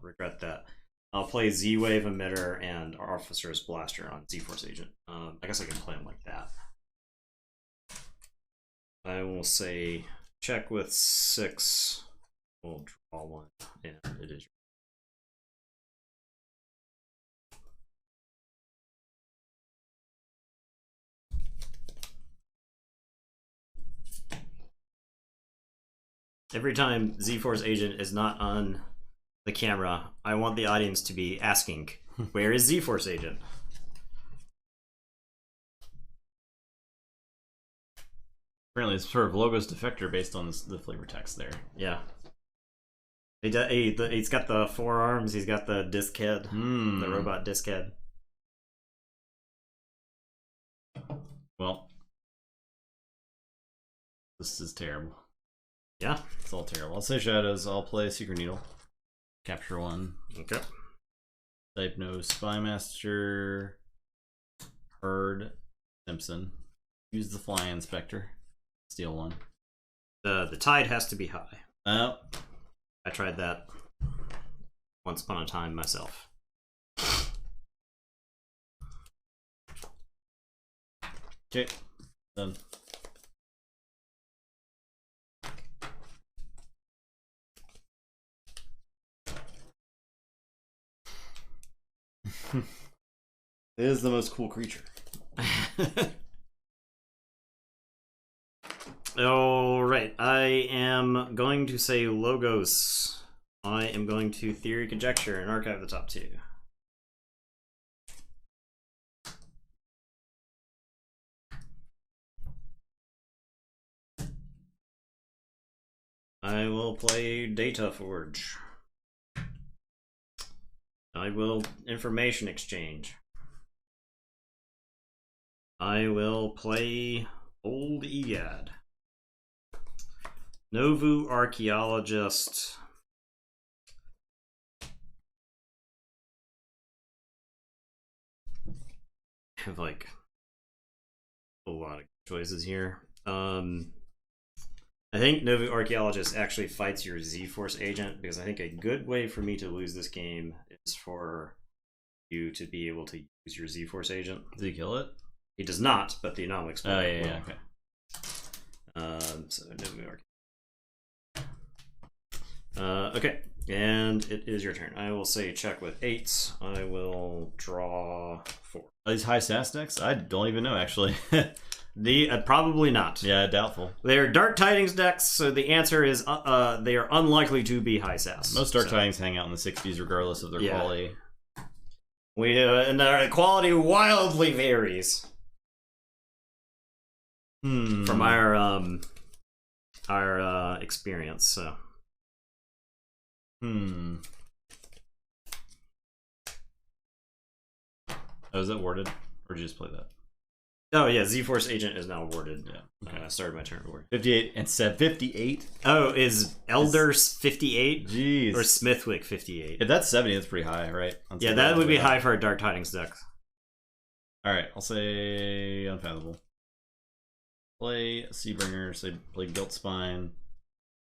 regret that. I'll play Z-Wave Emitter and Officer's Blaster on Z-Force Agent. I guess I can play them like that. I will say check with 6. We'll draw 1, and it is. Every time Z-Force Agent is not on the camera, I want the audience to be asking, where is Z-Force Agent? Apparently, it's sort of Logos Defector based on the flavor text there. Yeah. He's got the 4 arms, he's got the disc head, the robot disc head. Well, this is terrible. Yeah. It's all terrible. I'll say Shadows. I'll play Secret Needle. Capture 1. Okay. Type no Spymaster. Herd. Simpson. Use the Fly Inspector. Steal 1. The tide has to be high. Oh. I tried that once upon a time myself. Okay. Done. It is the most cool creature. Alright, I am going to say Logos. I am going to Theory Conjecture and archive the top 2. I will play Data Forge. I will Information Exchange. I will play Old Egad. Novu Archaeologist. I have like a lot of choices here. I think Novu Archaeologist actually fights your Z-Force agent, because I think a good way for me to lose this game is for you to be able to use your Z-Force agent. Does he kill it? He does not, but the anomaly explorer. Oh, yeah, okay. So Novu Archaeologist. Okay, and it is your turn. I will say check with 8. I will draw 4. Are these high SAS decks? I don't even know, actually. Probably not. Yeah, doubtful. They're Dark Tidings decks, so the answer is they are unlikely to be high SAS. Most Dark Tidings hang out in the 60s regardless of their quality. And their quality wildly varies from our experience. So. Oh, is that warded? Or did you just play that? Oh yeah, Z-Force Agent is now awarded. Yeah. Okay. I started my turn award. 58 and 58? Oh, is Elders 58? Jeez. Or Smithwick 58? If that's 70, that's pretty high, right? Yeah, that would be high for a Dark Tidings deck. Alright, I'll say Unfathomable. Play Seabringer, say play Guilt Spine.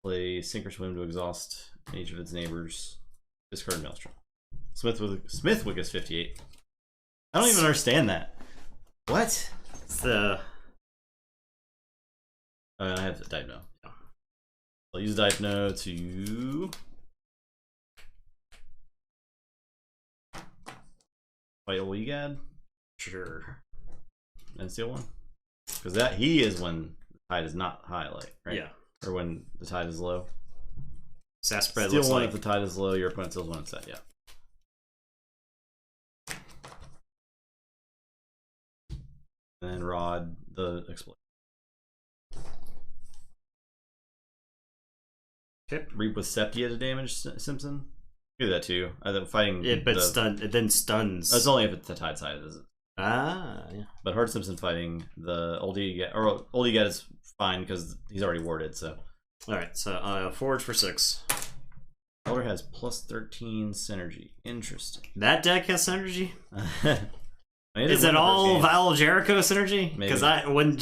Play Sink or Swim to exhaust each of its neighbors. Discard Maelstrom. Smithwick is 58. I don't even understand that. What? It's the... I have the Dipno. Yeah. I'll use Dipno to... fight Oligad? Sure. And steal 1. Because that he is when tide is not high, like, right? Yeah. Or when the tide is low. SAS spread Steal looks one like... if the tide is low, your opponent steals one instead, yeah. And then Rod the exploit. Okay. Reap with Septia to damage Simpson. Do that too. Fighting It then stuns. That's only if it's the tide side, is it? Ah, yeah. But Hard Simpson fighting the oldie get is fine because he's already warded. So. All right. So Forge for 6. Elder has plus 13 synergy. Interesting. That deck has synergy. Is it all Val Jericho synergy? Because when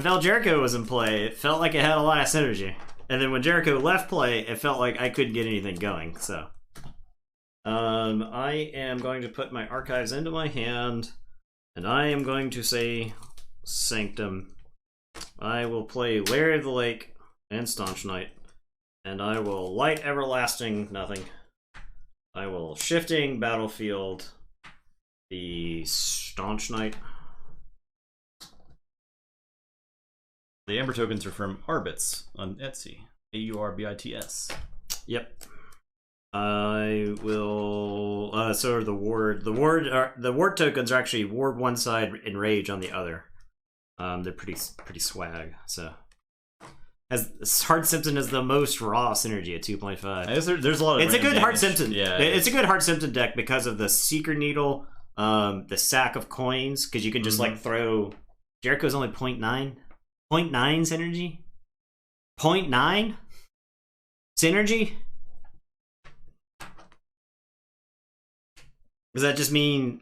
Val Jericho was in play, it felt like it had a lot of synergy. And then when Jericho left play, it felt like I couldn't get anything going. So, I am going to put my archives into my hand, and I am going to say Sanctum. I will play Larry of the Lake and Staunch Knight, and I will Light Everlasting nothing. I will Shifting Battlefield the Staunch Knight. The Amber tokens are from Arbits on Etsy. AURBITS. Yep. I will. So are the ward. The ward tokens are actually ward one side and rage on the other. They're pretty swag. So, as Hard Simpson is the most raw synergy at 2.5. There's a lot of. It's a good Hard Simpson. Yeah, it's a good Hard Simpson deck because of the Seeker Needle, the sack of coins, because you can just like throw. Jericho's only 0.9. 0.9 synergy. 0.9 synergy. Does that just mean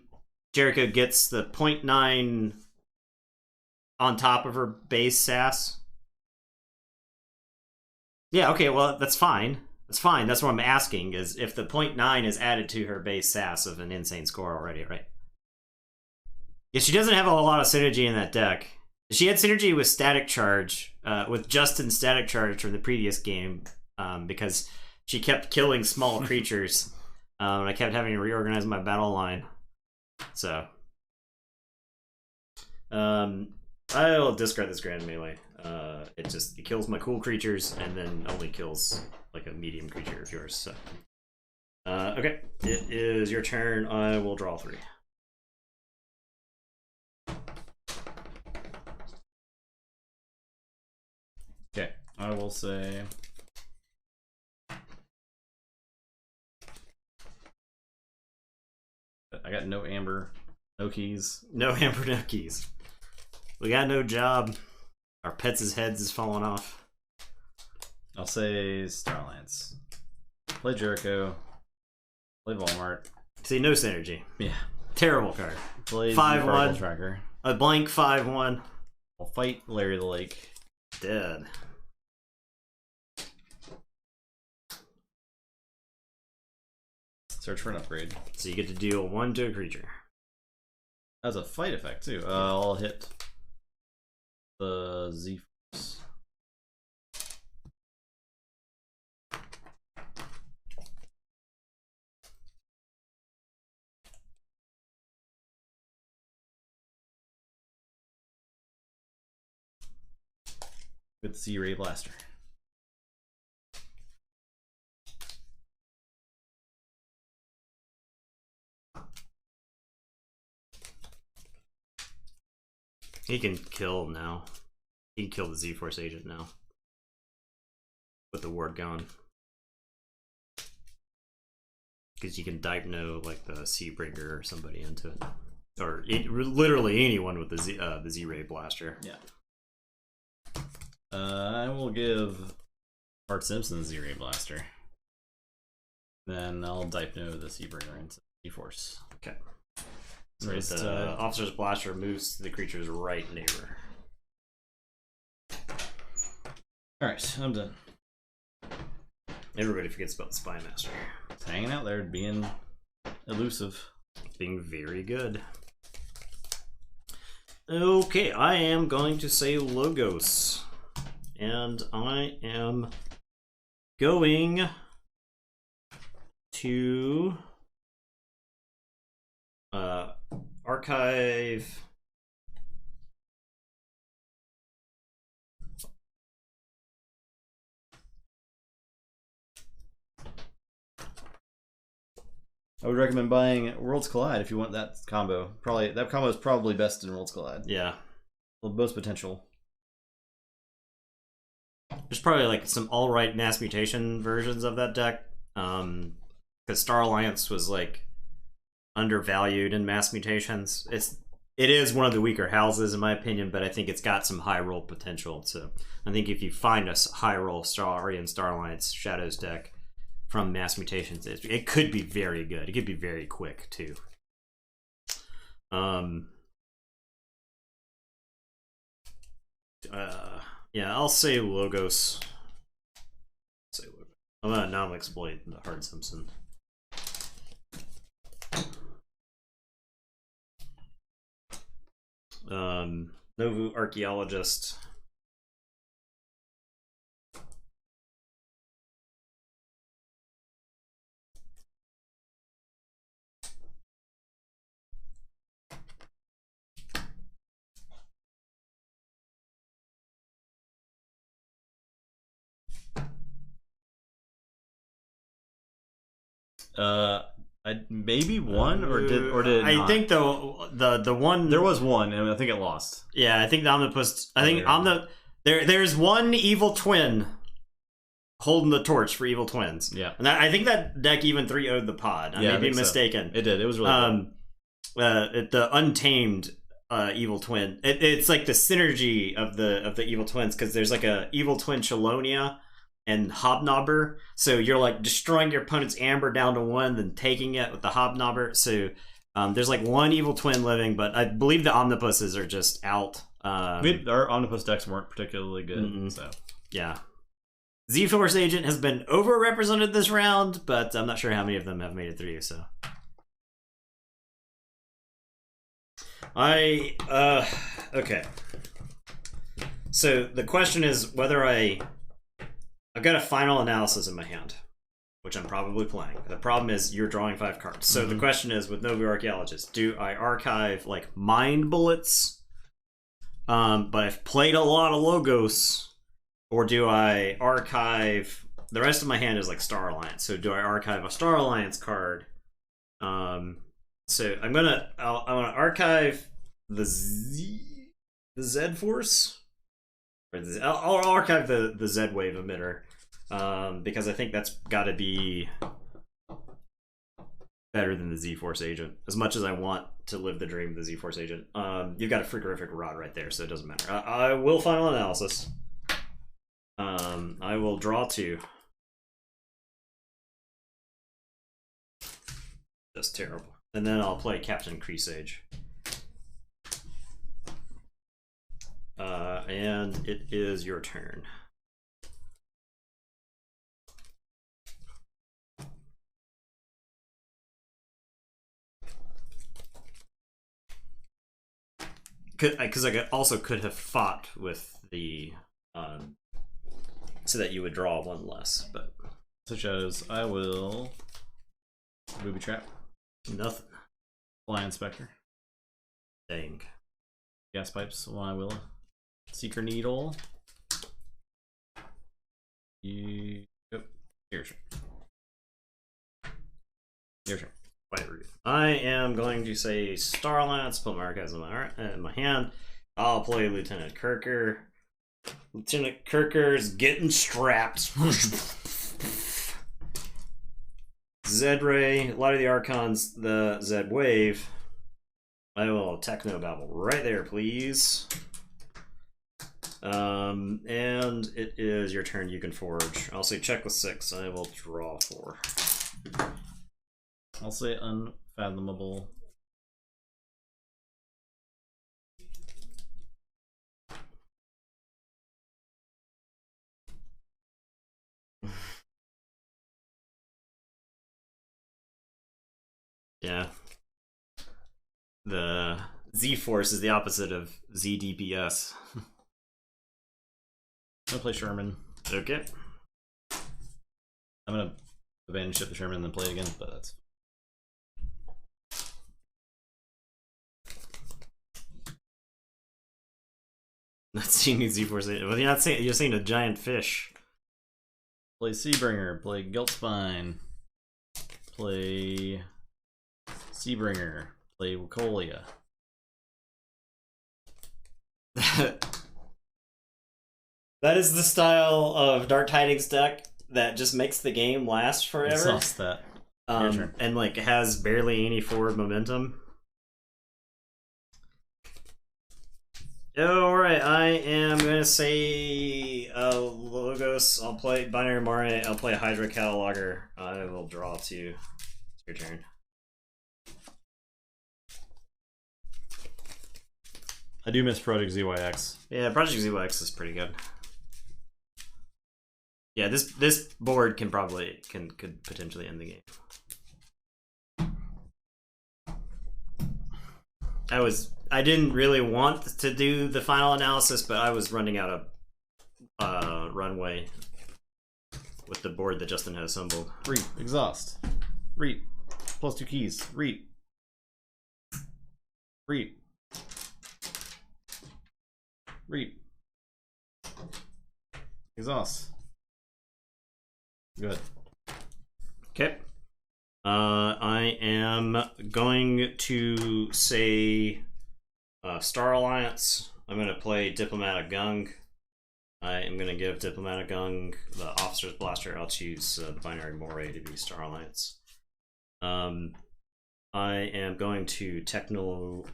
Jericho gets the 0.9 on top of her base sass? Yeah, okay, well, that's fine. That's fine. That's what I'm asking, is if the 0.9 is added to her base sass of an insane score already, right? Yeah, she doesn't have a lot of synergy in that deck. She had synergy with Static Charge, with Justin's Static Charge from the previous game, because she kept killing small creatures. And I kept having to reorganize my battle line. So, I'll discard this Grand Melee. It kills my cool creatures and then only kills like a medium creature of yours. So, okay, it is your turn. I will draw 3. Okay, I will say. I got no amber, no keys. No amber, no keys. We got no job. Our pets' heads is falling off. I'll say Starlance. Play Jericho. Play Walmart. See, no synergy. Yeah. Terrible card. Play 5/1. Tracker. A blank 5/1. I'll fight Larry the Lake. Dead. Search for an upgrade. So you get to deal 1 to a creature. That's a fight effect too. I'll hit the Z Force. With Z-Ray Blaster. He can kill now. He can kill the Z-Force agent now. With the ward gone. Because you can Dipno like the Seabreaker or somebody into it. Or literally anyone with the Z-Ray Blaster. Yeah. I will give Bart Simpson the Z-Ray Blaster. Then I'll Dipno the Seabreaker into Z-Force. Okay. So the Officer's Blaster moves to the creature's right neighbor. Alright, I'm done. Everybody forgets about the Spy Master. It's hanging out there, being elusive. Being very good. Okay, I am going to say Logos. And I am going to archive I would recommend buying Worlds Collide if you want that combo. Probably that combo is probably best in Worlds Collide. Yeah. Well, most potential. There's probably like some alright mass mutation versions of that deck. Because Star Alliance was like undervalued in mass mutations. It is one of the weaker houses in my opinion, but I think it's got some high roll potential. So I think if you find a high roll Star Alliance Shadows deck from mass mutations, it could be very good. It could be very quick too. Yeah, I'll say Logos. I'm gonna now exploit the Hard Simpson. Novu Archaeologist. I maybe one or did it I not? think the one There was one, and I think it lost. Yeah, I think the Omnipus. I think there's one evil twin holding the torch for evil twins. Yeah, and I think that deck even 3-0'd the pod. I may be mistaken. So. It did. It was really good. The Untamed evil twin. It's like the synergy of the evil twins because there's like a evil twin Chelonia and Hobnobber, so you're like destroying your opponent's Amber down to 1, then taking it with the Hobnobber. So there's like one evil twin living, but I believe the Omnipuses are just out. Our Omnipus decks weren't particularly good, so yeah. Z-Force Agent has been overrepresented this round, but I'm not sure how many of them have made it through. So okay. So the question is whether I've got a final analysis in my hand, which I'm probably playing. The problem is you're drawing 5 cards. So the question is with Novu Archaeologist, do I archive like Mind Bullets? But I've played a lot of Logos, or do I archive the rest of my hand is like Star Alliance. So do I archive a Star Alliance card? So I'm gonna archive the Z Force. I'll archive the Z Wave emitter because I think that's got to be better than the Z Force Agent. As much as I want to live the dream of the Z Force Agent, you've got a Frigorific Rod right there, so it doesn't matter. I will final analysis. I will draw 2. That's terrible. And then I'll play Captain Creasage. And it is your turn. Because I also could have fought with the so that you would draw 1 less, but such as I will booby trap, nothing. Fly Inspector, Dang. Gas Pipes. One I will. Seeker Needle. Your turn. Your turn. I am going to say Star Alliance, put my archives in my hand. I'll play Lieutenant Kirker. Lieutenant Kirker's getting strapped. Zed-Ray, Light of the Archons, the Zed Wave. I will Techno Babble right there, please. And it is your turn. You can forge. I'll say check with 6. I will draw 4. I'll say Unfathomable. Yeah. The Z-Force is the opposite of ZDPS. I'm gonna play Sherman. Okay. I'm gonna abandon ship the Sherman and then play it again, but that's not seeing Z-Force. Well, you're not saying, you're saying a giant fish. play Seabringer, play Guilt Spine, play Seabringer. Play Wacolia. That is the style of Dark Tidings deck that just makes the game last forever. Exhaust that. And like has barely any forward momentum. Alright, I am gonna say Logos, I'll play Binary Moray, I'll play Hydra Cataloger. I will draw 2. It's your turn. I do miss Project ZYX. Yeah, Project ZYX is pretty good. Yeah, this board could potentially end the game. I didn't really want to do the final analysis, but I was running out of runway with the board that Justin had assembled. Reap, exhaust. Reap. Plus 2 keys. Reap. Reap. Reap. Exhaust. Good. Okay. I am going to say Star Alliance. I'm going to play Diplomatic Gung. I am going to give Diplomatic Gung the Officer's Blaster. I'll choose the Binary Moray to be Star Alliance. I am going to Techno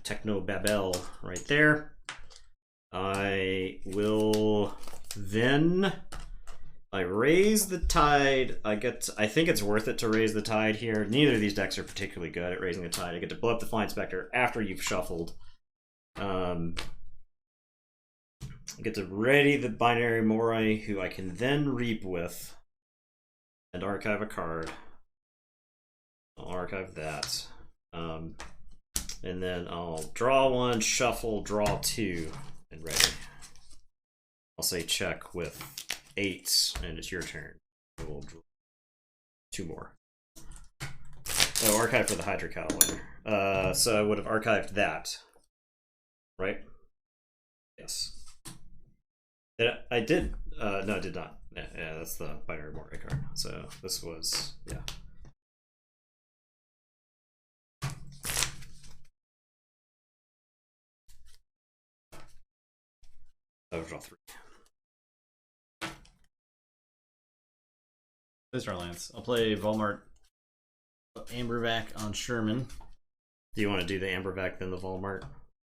Babel right there. I will then... I raise the tide. I think it's worth it to raise the tide here. Neither of these decks are particularly good at raising the tide. I get to blow up the Flying Spectre after you've shuffled. I get to ready the Binary Moray, who I can then reap with, and archive a card. I'll archive that. And then I'll draw 1, shuffle, draw 2, and ready. I'll say check with 8, and it's your turn. We'll draw 2 more. Oh, archive for the Hydra Cataloger. So I would have archived that, right? Yes. I did. No, I did not. Yeah, that's the Binary Moray card. So this was, yeah. I would draw 3. Star Lance. I'll play Volmart Ambervac on Sherman. Do you want to do the Ambervac then the Volmart?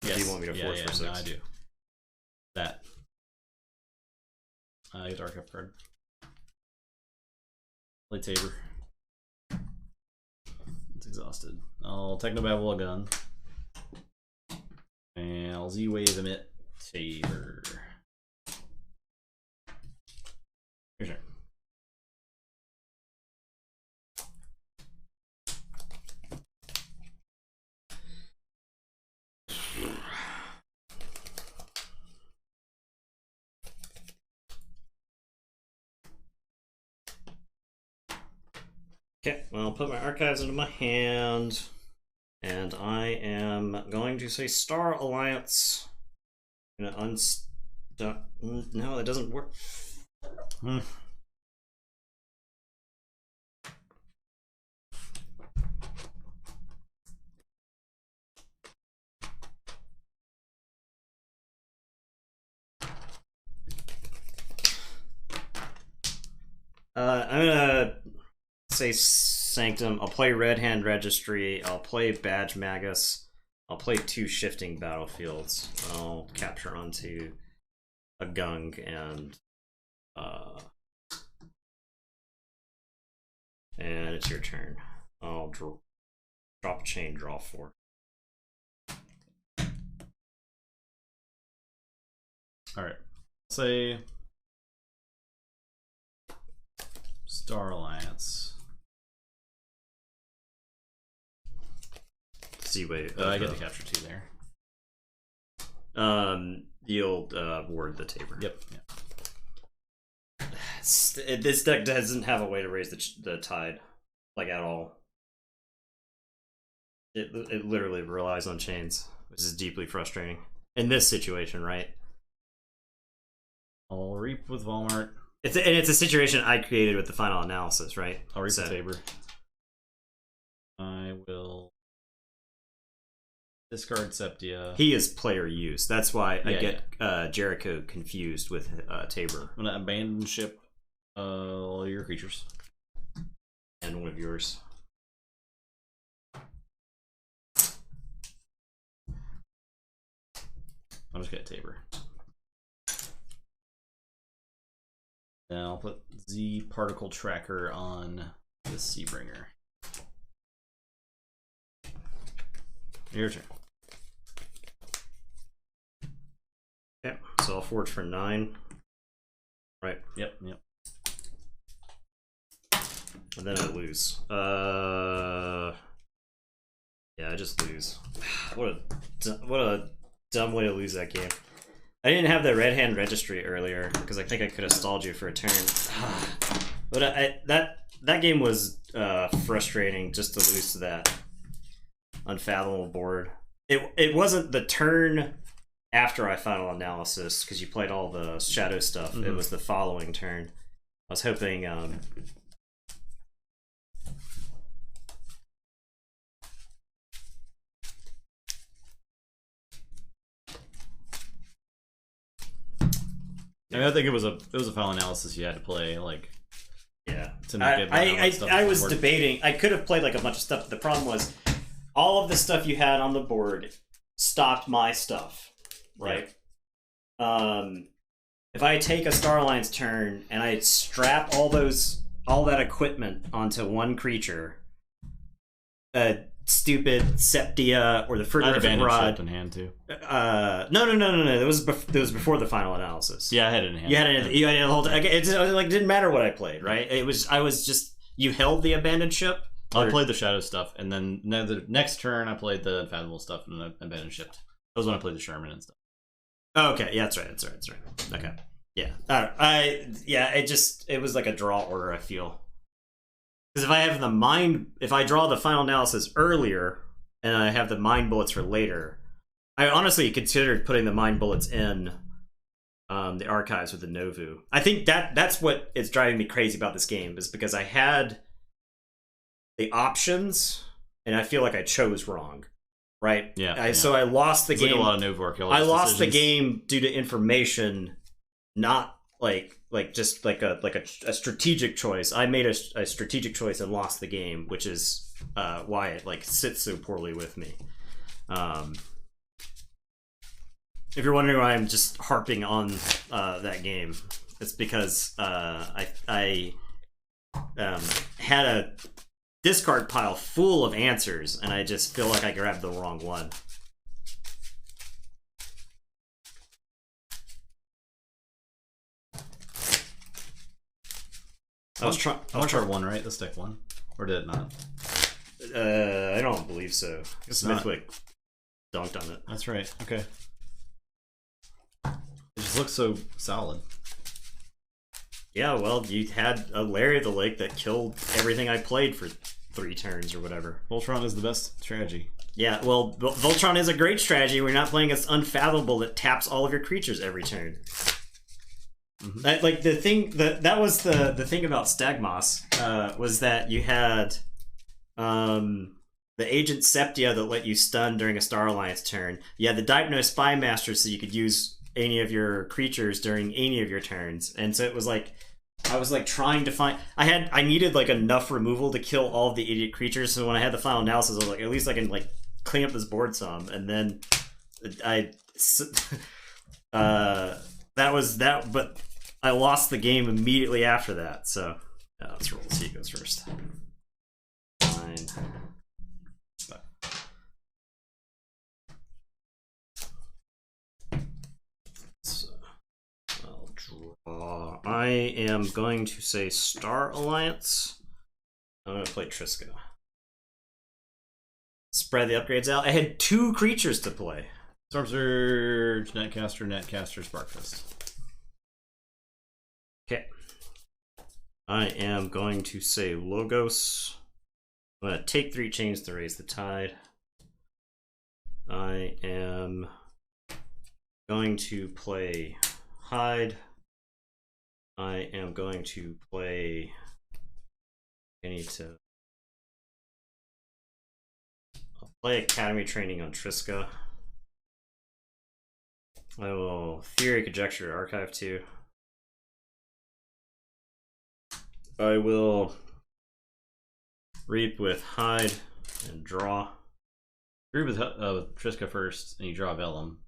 Yes. Do you want me to force for 6? No, I do. That. I get archive card. Play Tabor. It's exhausted. I'll Technobabble a gun. And I'll Z-Wave emit Tabor. Your turn. Okay, well, I'll put my archives into my hand, and I am going to say Star Alliance. I'm gonna unstuck. No, that doesn't work. I'm gonna say Sanctum. I'll play Red Hand Registry. I'll play Badge Magus. I'll play 2 Shifting Battlefields. I'll capture onto a Gung and it's your turn. I'll drop a chain, draw 4. All right. Say Star Alliance. Z-Wave. I get to capture 2 there. You'll ward the Tabor. Yep. Yeah. This deck doesn't have a way to raise the tide, like, at all. It literally relies on chains, which is deeply frustrating in this situation, right? I'll reap with Walmart. It's a situation I created with the final analysis, right? I'll reap the Tabor. I will Discard Septia. He is player use. That's why I Yeah, get Jericho confused with Tabor. I'm gonna abandon ship all your creatures. And one of yours. I'll just get Tabor. Then I'll put Z Particle Tracker on the Seabringer. Your turn. Okay, so I'll forge for 9. Right. Yep. And then I lose. Yeah, I just lose. What a dumb way to lose that game. I didn't have the red hand registry earlier because I think I could have stalled you for a turn. But that game was frustrating just to lose to that unfathomable board. It wasn't the turn after I final analysis because you played all the shadow stuff. Mm-hmm. It was the following turn. I was hoping. I think it was a final analysis you had to play, like, yeah. To make it I was debating. I could have played like a bunch of stuff. The problem was all of the stuff you had on the board stopped my stuff, right? Yeah. If I take a Star Alliance turn and I strap all that equipment onto one creature, stupid Septia or the Fertilizer Rod in hand too. No. It was before the final analysis. Yeah, I had it in hand. You had it the whole time. It didn't matter what I played, right? I was just you held the abandoned ship. I played the shadow stuff, and then the next turn I played the unfathomable stuff and the abandoned ship. That was when I played the Sherman and stuff. Oh, okay, yeah, that's right. Okay, yeah, it was like a draw order. I feel. Because if I draw the final analysis earlier and I have the mind bullets for later, I honestly considered putting the mind bullets in the archives with the Novu. I think that's what is driving me crazy about this game is because I had the options and I feel like I chose wrong, right? Yeah. So I lost the game. Like a lot of Novu archaeology I lost decisions. the game due to information, not like just like a strategic choice. I made a strategic choice and lost the game, which is why it like sits so poorly with me. If you're wondering why I'm just harping on that game, it's because I had a discard pile full of answers, and I just feel like I grabbed the wrong one. I was trying. I want one, right? This deck won, or did it not? I don't believe so. Smithwick dunked on it. That's right. Okay. It just looks so solid. Yeah, well, you had a Larry of the Lake that killed everything I played for 3 turns or whatever. Voltron is the best strategy. Yeah, well, Voltron is a great strategy. We're not playing against Unfathomable that taps all of your creatures every turn. Mm-hmm. Like the thing that was the thing about Stagmos was that you had the Agent Septia that let you stun during a Star Alliance turn. You had the Dipno Spy Master so you could use any of your creatures during any of your turns, and so it was like I was like trying to find. I needed like enough removal to kill all of the idiot creatures. So when I had the final analysis, I was like, at least I can like clean up this board some, and then that was that, but I lost the game immediately after that. So let's roll. See who goes first. Fine. So I'll draw. I am going to say Star Alliance. I'm going to play Triska. Spread the upgrades out. I had 2 creatures to play. Storm Surge, Netcaster, Sparkfist. Okay. I am going to say Logos. I'm going to take 3 chains to raise the tide. I am going to play Hide. I am going to play. play Academy Training on Triska. I will Theory, Conjecture, Archive 2. I will Reap with Hide and Draw. Reap with Triska first, and you draw Vellum.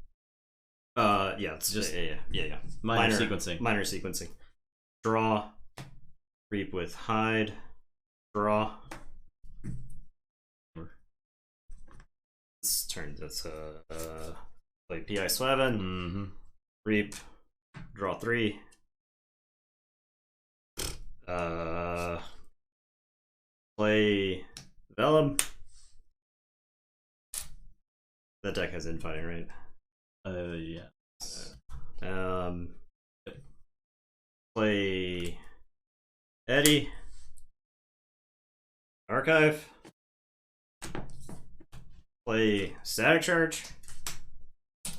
Yeah, it's just yeah. Minor sequencing. Minor sequencing. Draw. Reap with Hide. Draw. This turn. That's play PI Swabbin. Mm-hmm. Reap. Draw 3. Play Vellum. That deck has infighting, right? Yeah. Play Eddie. Archive. Play Static Charge.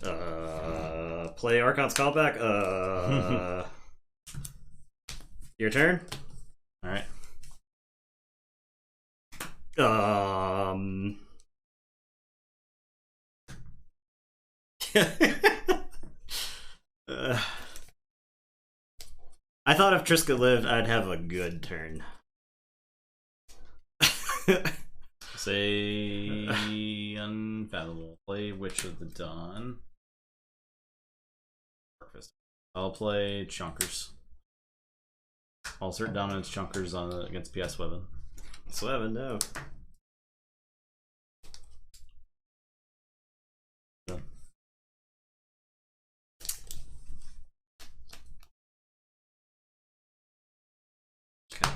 Play Archon's Callback. Your turn. All right. I thought if Triska lived, I'd have a good turn. Say Unfathomable. Play Witch of the Dawn. Breakfast. I'll play Chunkers. I'll assert dominance Chunkers on against PS Weapon. Swabbin, no. Done. Okay.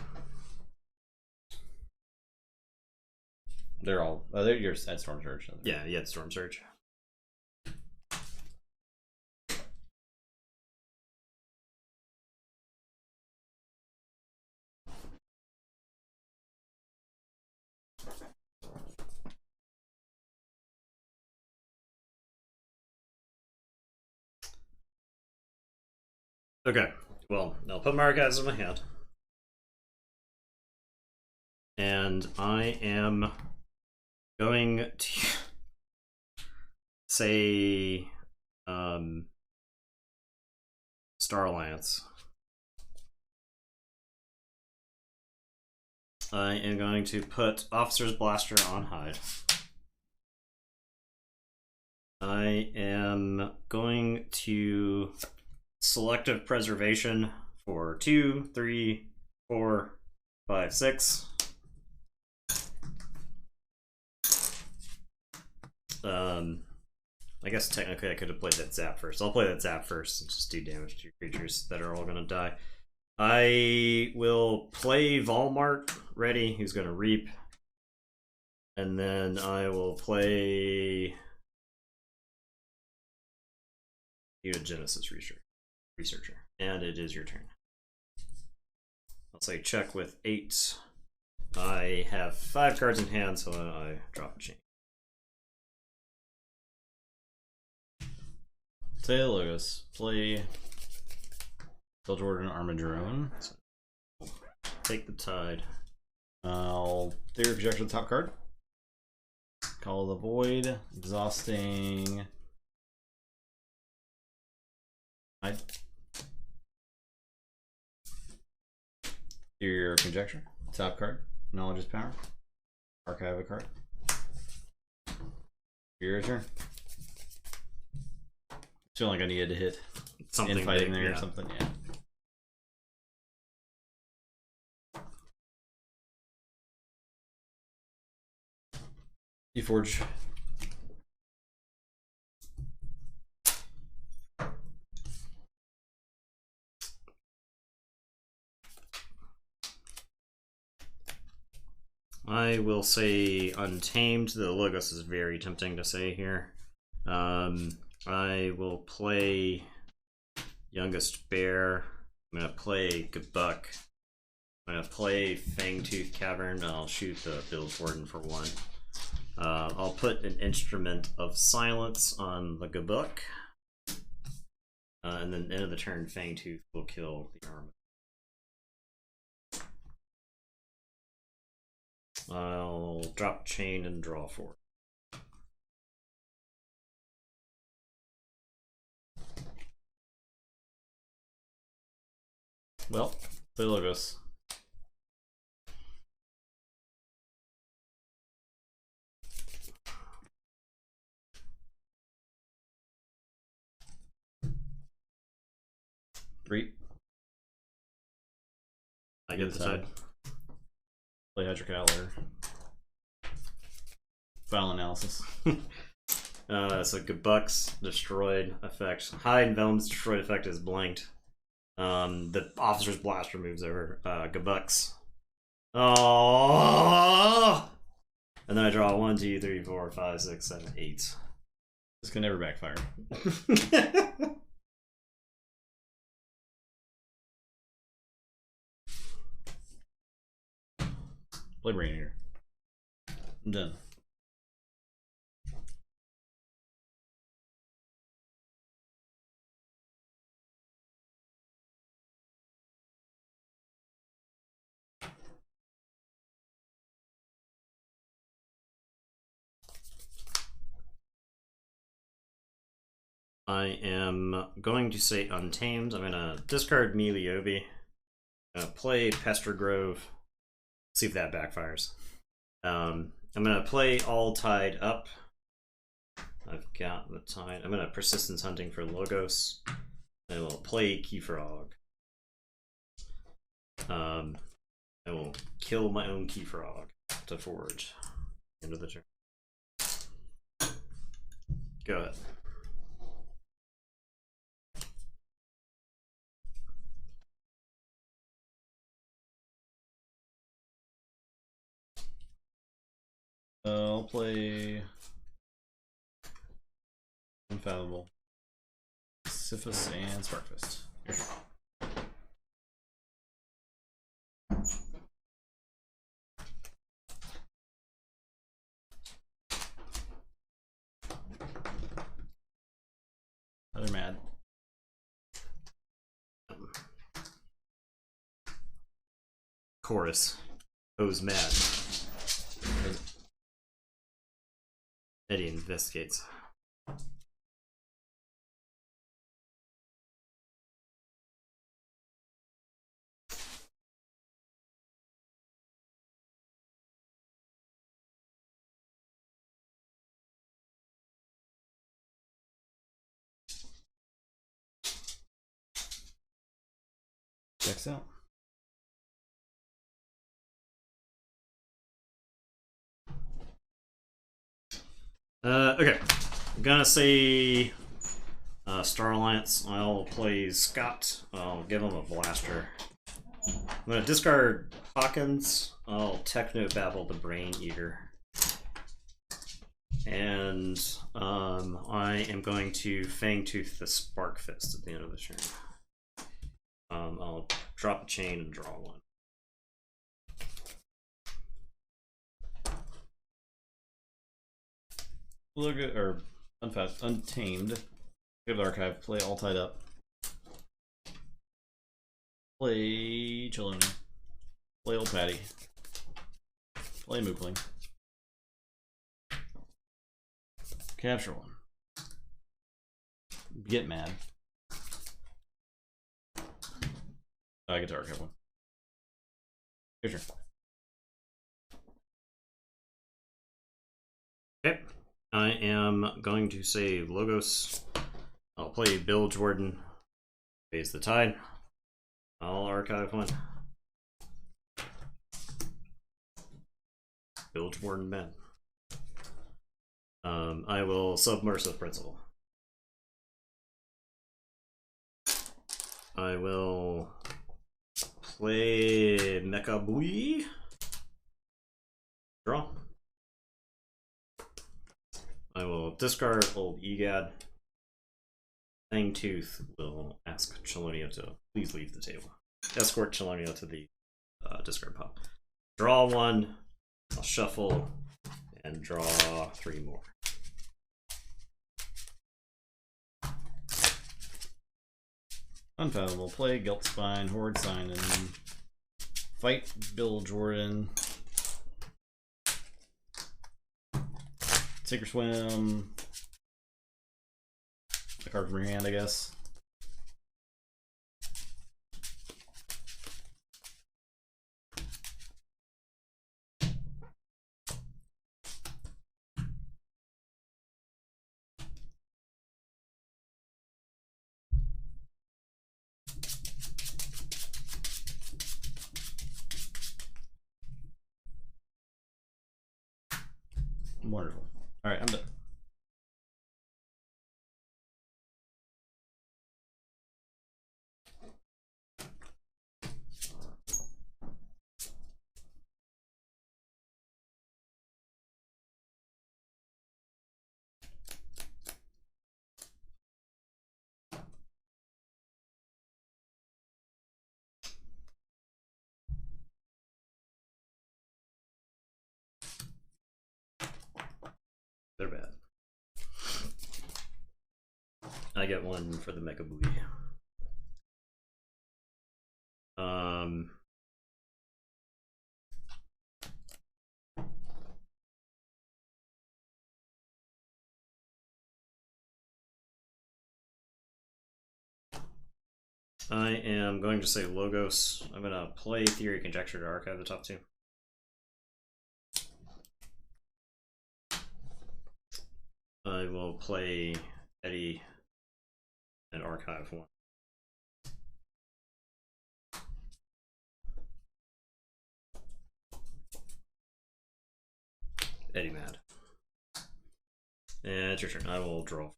They're all. They're yours at Storm Surge. Yeah, it's Storm Surge. Okay, well, I'll put my archives in my hand. And I am going to say Star Alliance. I am going to put Officer's Blaster on Hide. I am going to Selective Preservation for 2, 3, 4, 5, 6. I guess technically I could have played that Zap first. I'll play that Zap first and just do damage to your creatures that are all gonna die. I will play Volmart ready. He's gonna Reap. And then I will play you a Genesis Researcher. And it is your turn. I'll say check with 8. I have 5 cards in hand, so I drop a chain. Say Logos. Play Phil Jordan Armadrone. Take the Tide. I'll Theory of Conjecture the top card. Call the Void. Exhausting. Theory of Conjecture. Top card. Knowledge is power. Archive a card. Your turn. Feeling like I needed to hit Something infighting big, there yeah. or something, yeah. Keyforge. I will say Untamed. The Logos is very tempting to say here. I will play Youngest Bear. I'm going to play Gabuk. I'm going to play Fangtooth Cavern. I'll shoot the Build Warden for 1. I'll put an Instrument of Silence on the Gabuk. And then end of the turn, Fangtooth will kill the armor. I'll drop chain and draw 4. Well, play Logos. Three. I get the side. Play Hydrocaller. File analysis. So Gabuck's destroyed effect. Hide and Velum's destroyed effect is blanked. The Officer's Blaster moves over Gabuck's. Oh! And then I draw 1, 2, 3, 4, 5, 6, 7, 8. This can never backfire. Play Brain here. I'm done. I am going to say Untamed. I'm going to discard Meliobi. I'm going to play Pester Grove. See if that backfires. I'm going to play All Tied Up. I've got the Tide. I'm going to Persistence Hunting for Logos. I will play Keyforge. I will kill my own Keyforge to forge. End of the turn. Go ahead. I'll play Unfathomable, Sisyphus, and Sparkfist. They're mad. Chorus. Who's mad? Eddie investigates. Checks out. Okay. I'm gonna say Star Alliance. I'll play Scott. I'll give him a blaster. I'm gonna discard Hawkins. I'll Techno Babble the Brain Eater. And I am going to Fangtooth the Spark Fist at the end of the turn. I'll drop a chain and draw one. Look at or Untamed. Give the archive. Play All Tied Up. Play Cheloni. Play Old Patty. Play Mookling. Capture one. Get mad. I get to archive one. Your turn. Okay. I am going to say Logos. I'll play Bill Jordan. Raise the Tide. I'll archive one. Bill Jordan Ben. I will Submersive Principle. I will play Mecha Bui. Draw. I will discard Old Egad. Fangtooth will ask Chelonia to please leave the table. Escort Chelonia to the discard pile. Draw one. I'll shuffle and draw 3 more. Unfathomable. Play Guilt Spine, Horde Sign, and fight Bill Jordan. Sink or Swim. A card from your hand, I guess. Wonderful. All right, I'm done. They're bad. I get one for the Mecha Booty. I am going to say Logos. I'm going to play Theory Conjecture to archive the top two. I will play Eddie and archive one. Eddie mad. And it's your turn. I will draw.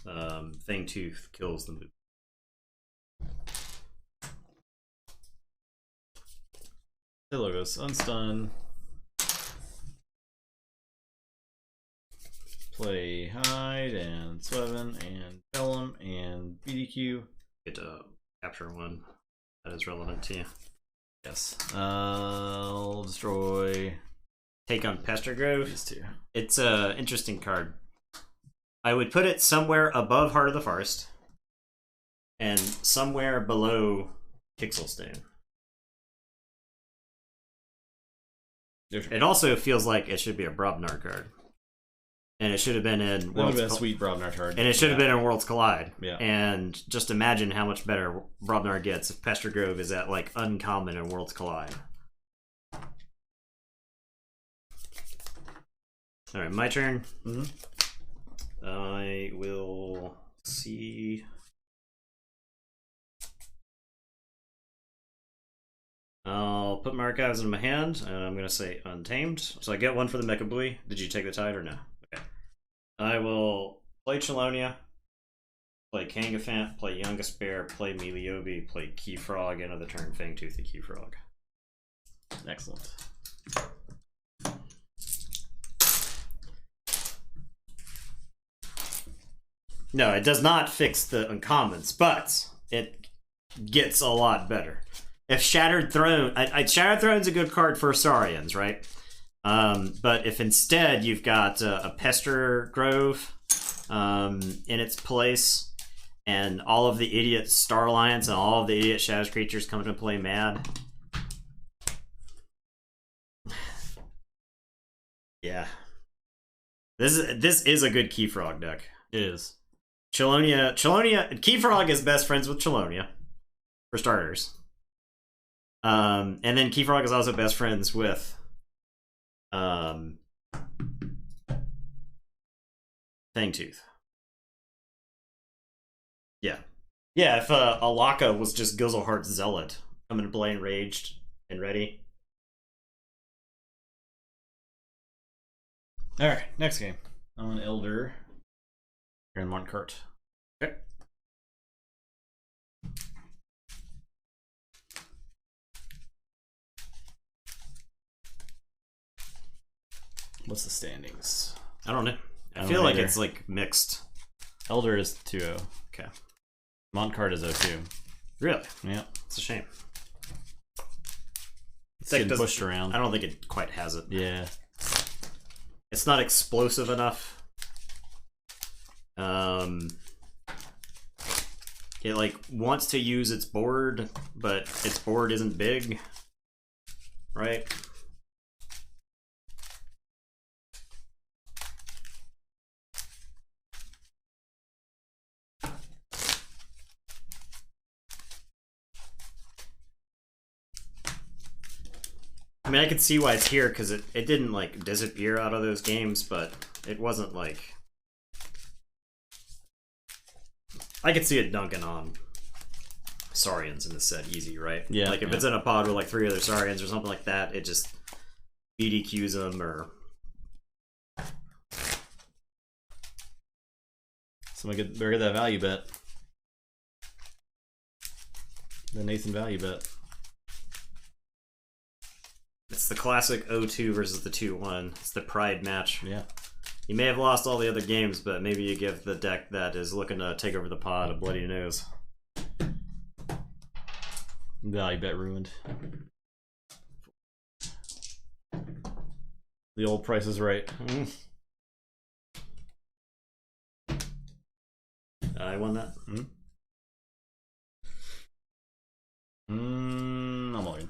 Fangtooth kills the move. The Logos unstun. Play Hide and Sweven and Vellum and BDQ. Get to capture one that is relevant to you. Yes. I'll destroy. Take on Pestergrove. These two. It's a interesting card. I would put it somewhere above Heart of the Forest and somewhere below Pixelstone. It also feels like it should be a Brobnar card. And it should have been in That would have been a sweet Brobnar card. And it should have been in Worlds Collide. Yeah. And just imagine how much better Brobnar gets if Pestergrove is at like uncommon in Worlds Collide. Alright, my turn. Mm-hmm. I will see. I'll put my archives in my hand, and I'm going to say Untamed. So I get one for the Mecha Bui. Did you take the Tide or no? Okay. I will play Chelonia, play Kangafant, play Youngest Bear, play Meliobi, play Keyfrog, end of the turn, Fangtooth the Keyfrog. Excellent. No, it does not fix the uncommons, but it gets a lot better. If Shattered Throne... Shattered Throne's a good card for Saurians, right? But if instead you've got a Pester Grove in its place, and all of the idiot Star Alliance and all of the idiot Shadows creatures come to play mad... Yeah. This is a good Keyfrog deck. It is. Chelonia, Keyfrog is best friends with Chelonia, for starters. And then Keyfrog is also best friends with Fangtooth. Yeah. Yeah, if Alaka was just Guzzleheart's Zealot, coming to play Enraged and ready. Alright, next game. On Elder. Grand Montcart. Okay. What's the standings? I don't know. I don't feel like either. it's like mixed. Elder is 2-0. Okay. Montcart is 0-2. Really? Yeah. It's a shame. It's getting pushed around. I don't think it quite has it. Yeah. It's not explosive enough. It like wants to use its board, but its board isn't big, right? I mean, I could see why it's here because it didn't like disappear out of those games, but it wasn't like. I could see it dunking on Saurians in this set easy, right? Yeah. Like if it's in a pod with like 3 other Saurians or something like that, it just BDQs them or Somebody better get that value bet. The Nathan value bet. it's the classic 0-2 versus the 2-1. It's the pride match. Yeah. You may have lost all the other games, but maybe you give the deck that is looking to take over the pod a bloody nose. Value bet ruined. The old Price is Right. I won that. I'm all in.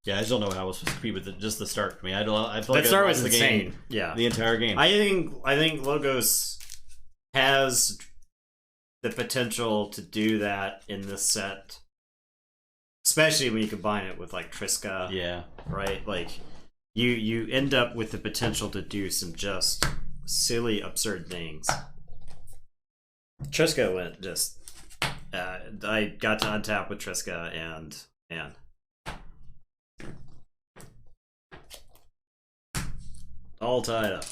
Yeah, I just don't know how I was supposed to compete with just the start. I mean, I feel like That start was the insane. game, Yeah, the entire game. I think Logos has the potential to do that in this set, especially when you combine it with like Triska. Yeah, right. Like you end up with the potential to do some just silly, absurd things. Triska went just. I got to untap with Triska and. All tied up.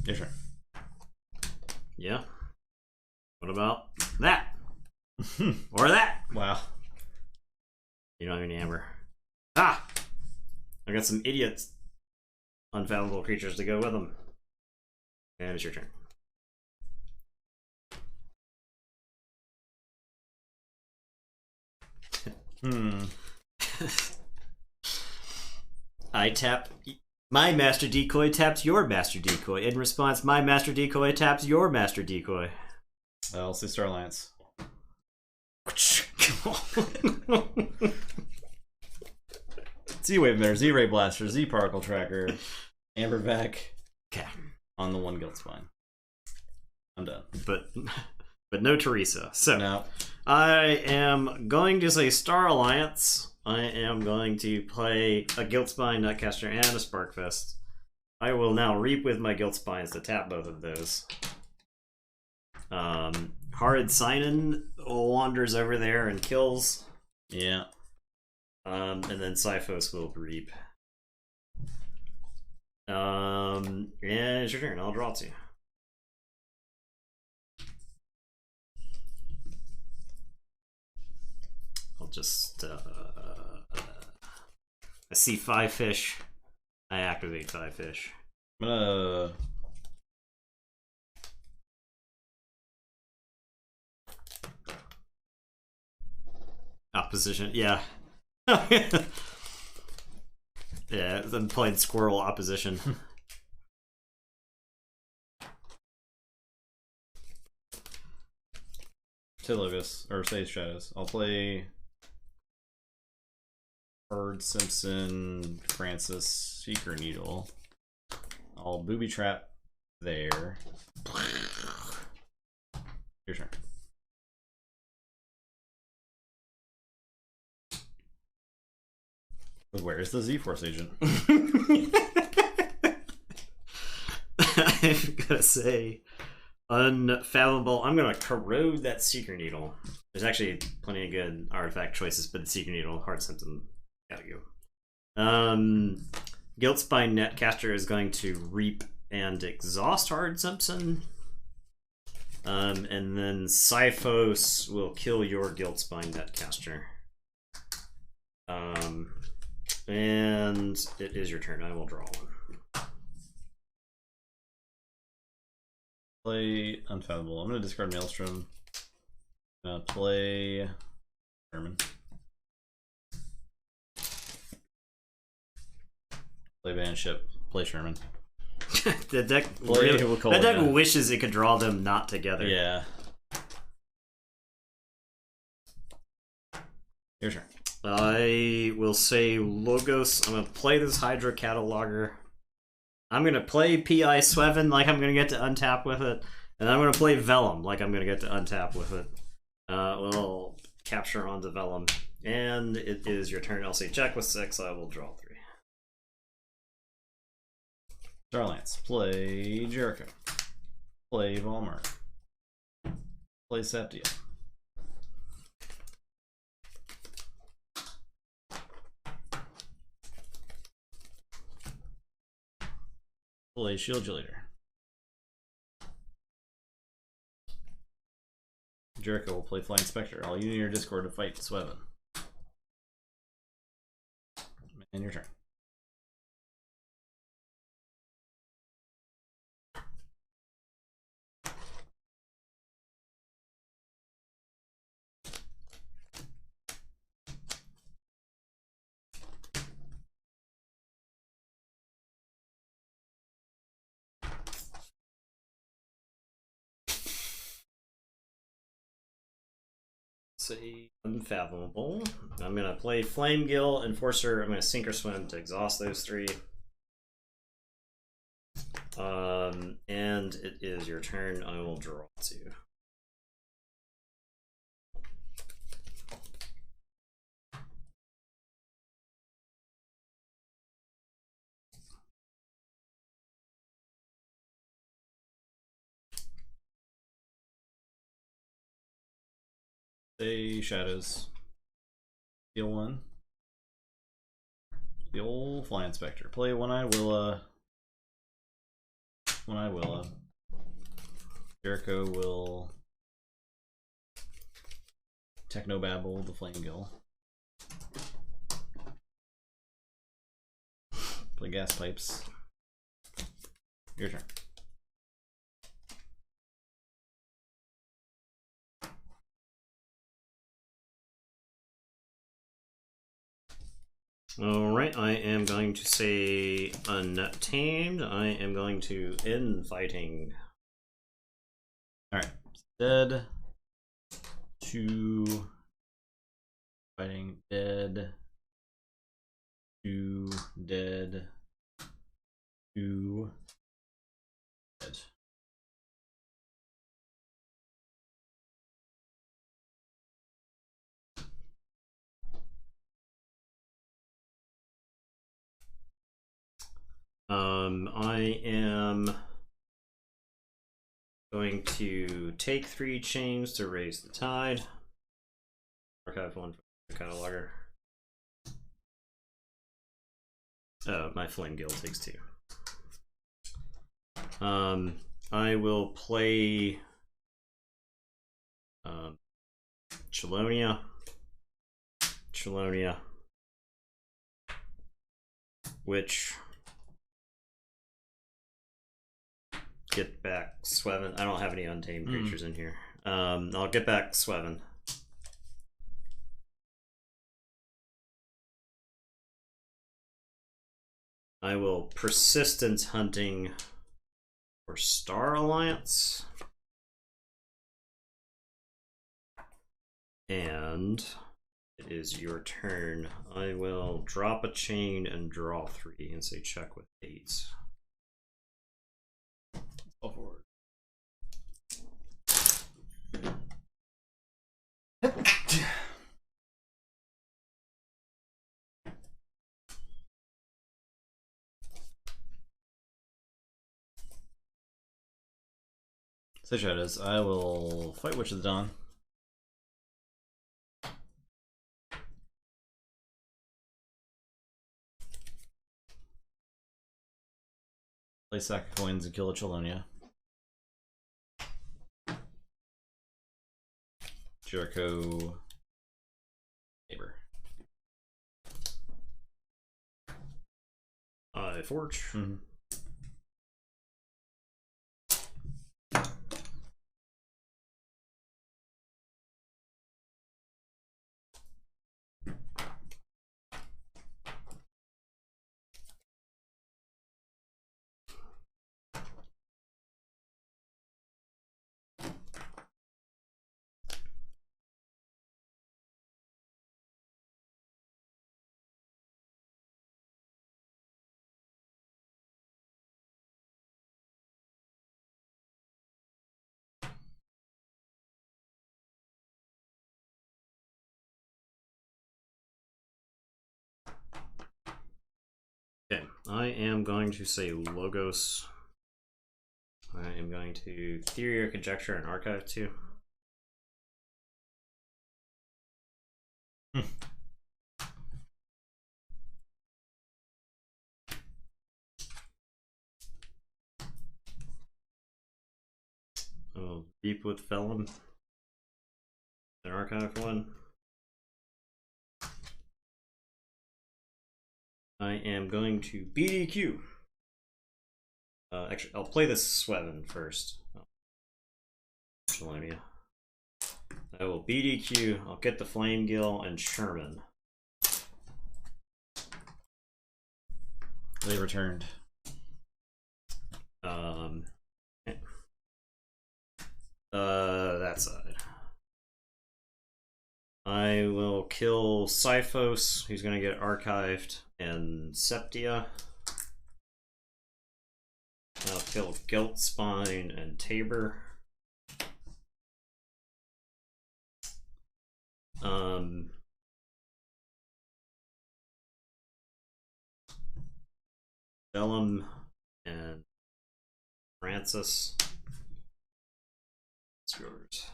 yeah, sure. Yeah. What about that? Or that? Wow. You don't have any amber. Ah! I got some idiots. Unfathomable creatures to go with them. And it's your turn. I tap. My master decoy taps your master decoy. In response, my master decoy taps your master decoy. I'll say Star Alliance. Z-Wave Emitter, Z-Ray Blaster, Z-Particle Tracker, Ambervac. Okay. On the one Guild Spine. I'm done. But no Teresa. So No. I am going to say Star Alliance. I am going to play a Guildspine, Nutcaster, and a Sparkfest. I will now reap with my Guildspines to tap both of those. Horrid Signin wanders over there and kills. Yeah. And then Cyphos will reap. And it's your turn. I'll draw two. I'll just I see 5 fish. I activate 5 fish. I'm gonna opposition. Yeah. Yeah, I'm playing squirrel opposition. Logos or Sage Shadows. I'll play Bird, Simpson, Francis, Seeker Needle. I'll booby trap there. Your turn. Where's the Z-Force agent? I'm gonna say unfathomable. I'm gonna corrode that Seeker Needle. There's actually plenty of good artifact choices, but the Seeker Needle, Hard Symptom, gotta go. Guildspine Netcaster is going to reap and exhaust Hard Simpson. And then Cyphos will kill your Guildspine Netcaster. And it is your turn. I will draw one. Play Unfathomable. I'm gonna discard Maelstrom. Play Sherman. Play Banship. Play Sherman. The deck, Play really, that deck wishes it could draw them not together. Yeah. Your turn. I will say Logos. I'm gonna play this Hydra Cataloger. I'm gonna play P.I. Sweven like I'm gonna get to untap with it, and I'm gonna play Vellum like I'm gonna get to untap with it. We'll capture onto Vellum, and it is your turn. I'll say check with 6. I will draw 3. Starlance. Play Jericho. Play Volmar. Play Septia. Play Shield Leader. Jericho will play Flying Spectre. I'll use your Discord to fight Sweven. And your turn. Say Unfathomable. I'm gonna play Flame Gill, Enforcer. I'm gonna sink or swim to exhaust those three. And it is your turn. I will draw two. Say Shadows. Deal one. The old Flying Spectre. Play One-Eyed Willa. One-Eyed Willa. Jericho will Technobabble the Flame Gill. Play Gas Pipes. Your turn. Alright, I am going to say Untamed. I am going to end fighting. Alright. Dead. 2. Fighting. Dead. 2. Dead. 2. Dead. I am going to take 3 chains to raise the tide. Archive 1 from the cataloger. My Flame Guild takes 2. I will play Chelonia. Which get back Sweven. I don't have any untamed creatures in here. I'll get back Sweven. I will Persistence Hunting for Star Alliance. And it is your turn. I will drop a chain and draw 3 and say check with 8. Go forward. Say Shadows. I will fight Witch of the Dawn. Play sack of coins and kill a Chelonia. Jericho. Neighbor. I forge. I am going to say Logos. I am going to Theory or Conjecture and Archive too. Oh, Deep with Felon. An Archive one. I am going to BDQ. Actually, I'll play this Sweven first. Shalomia. I will BDQ. I'll get the Flame Gill and Sherman. They returned. That side. I will kill Siphos, who's gonna get archived, and Septia. I'll kill Guiltspine and Tabor. Vellum and Francis. It's yours.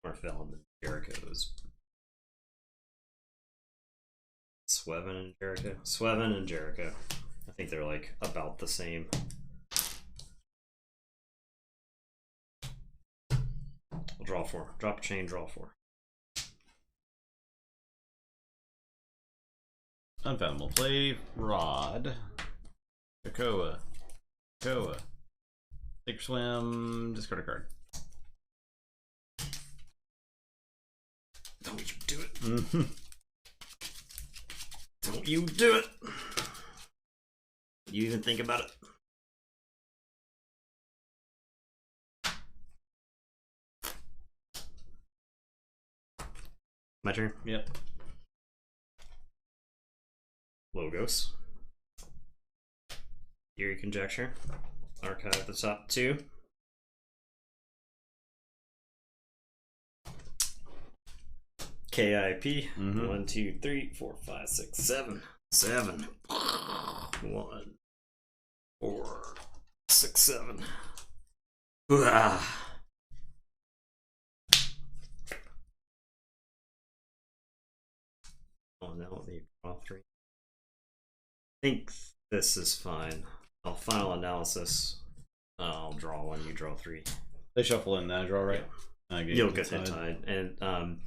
Or Vellum and Jericho's. Sweven and Jericho. Sweven and Jericho. I think they're like about the same. I'll draw 4. Drop a chain, draw 4. Unfound will play Rod. Koa. Koa. Take swim, discard a card. Don't you do it. Don't you do it. You even think about it. My turn? Yep. Logos. Eerie Conjecture. Archive at the top 2. KIP. 1, 2, 3, 4, 5, 6, 7. 7. 1, 4, 6, 7. Oh, now let me draw 3. I think this is fine. I'll final analysis. I'll draw 1, you draw 3. They shuffle in that draw, right? Yeah. You'll get hit tied. And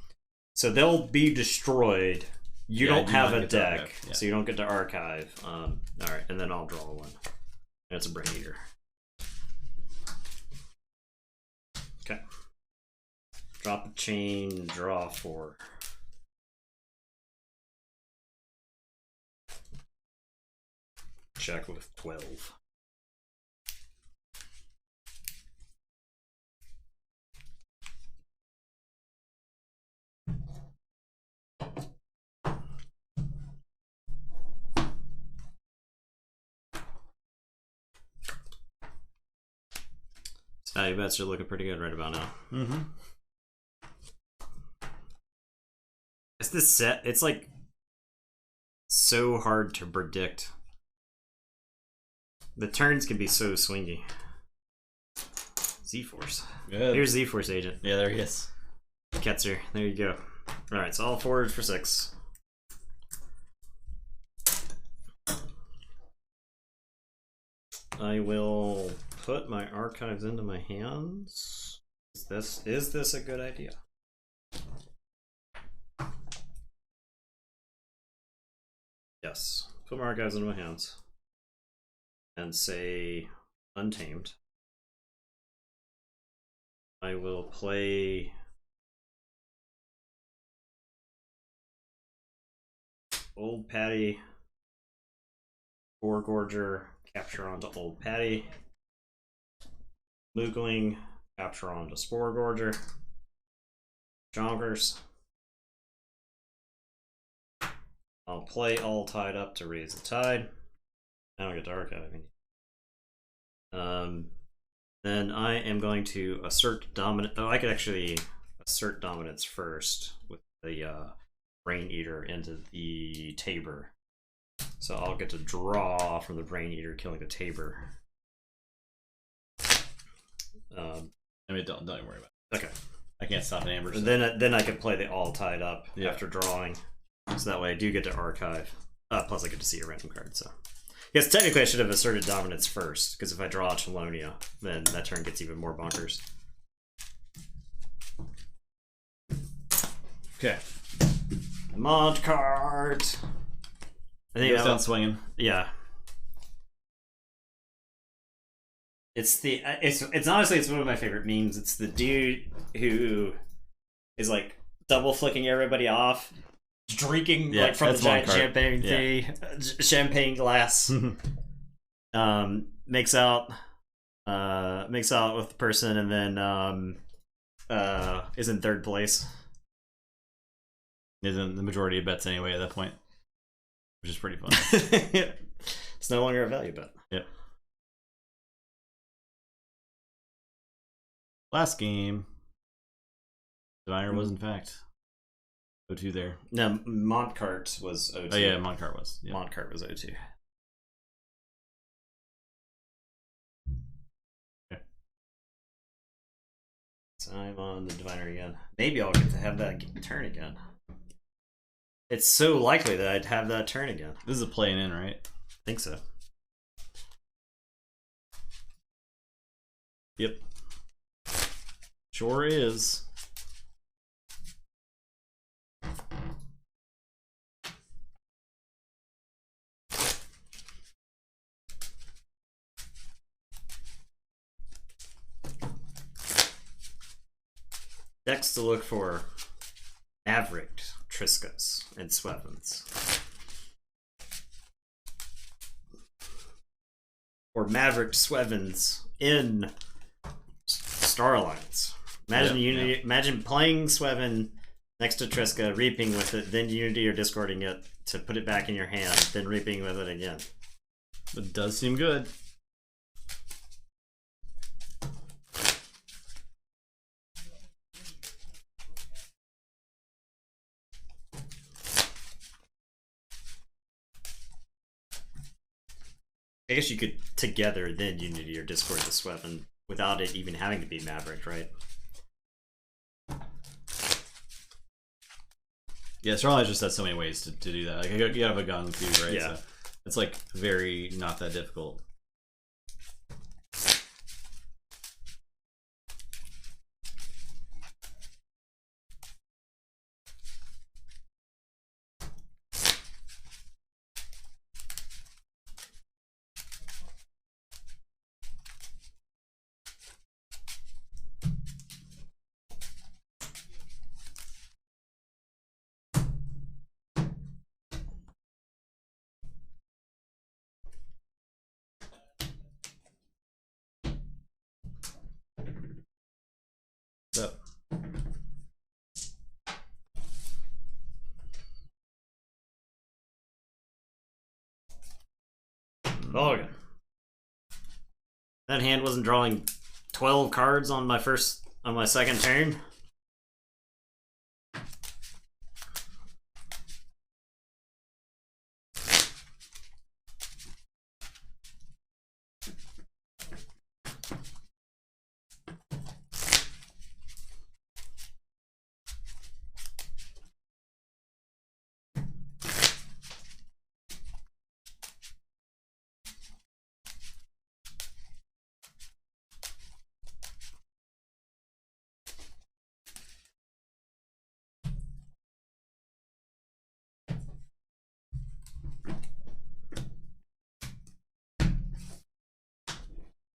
so they'll be destroyed. You don't have a deck, so you don't get to archive. Alright, and then I'll draw 1. And it's a Brain Eater. Okay. Drop a chain, draw 4. Check with 12. Value bets are looking pretty good right about now. It's this set, it's like so hard to predict. The turns can be so swingy. Z-Force. Good. Here's Z-Force Agent. Yeah, there he is. Ketzer. There you go. Alright, so all forward for 6. I will put my archives into my hands. Is this a good idea? Yes. Put my archives into my hands. And say Untamed. I will play Old Patty, Gorgorger, capture onto Old Patty, Moogling, capture onto Spore Gorger, Jonkers. I'll play All Tied Up to raise the tide. I don't get to archive. Then I am going to assert dominant. Oh, I could actually assert dominance first with the Brain Eater into the Tabor. So I'll get to draw from the Brain Eater, killing the Tabor. I mean, don't even worry about it. Okay. I can't stop an amber. So. Then I can play the all tied up after drawing. So that way I do get to archive. Plus I get to see a random card, so. Yes, technically I should have asserted dominance first, because if I draw Chelonia, then that turn gets even more bonkers. Okay. Mod card. I think goes down swinging. Yeah. It's honestly it's one of my favorite memes. It's the dude who is like double flicking everybody off, drinking like from the giant champagne thing, champagne glass. Makes out with the person, and then is in third place. Is in the majority of bets anyway at that point, which is pretty fun. It's no longer a value bet. Yep. Last game, Diviner was in fact 0-2 there. No, Montcart was 0-2. Oh yeah, Montcart was. Yeah. Montcart was 0-2. Okay. So I'm on the Diviner again. Maybe I'll get to have that turn again. It's so likely that I'd have that turn again. This is a playing in, right? I think so. Yep. Sure is. Next to look for Maverick, Triscus, and Swevens. Or Maverick Swevens in Star Alliance. Imagine playing Sweven next to Triska, reaping with it, then Unity or discarding it to put it back in your hand, then reaping with it again. It does seem good. I guess you could together then Unity or discord this weapon without it even having to be Maverick, right? Yeah, Starlight just has so many ways to do that. Like, you have a gun too, right? Yeah. So it's like very not that difficult. So. Oh, okay. That hand wasn't drawing 12 cards on my second turn.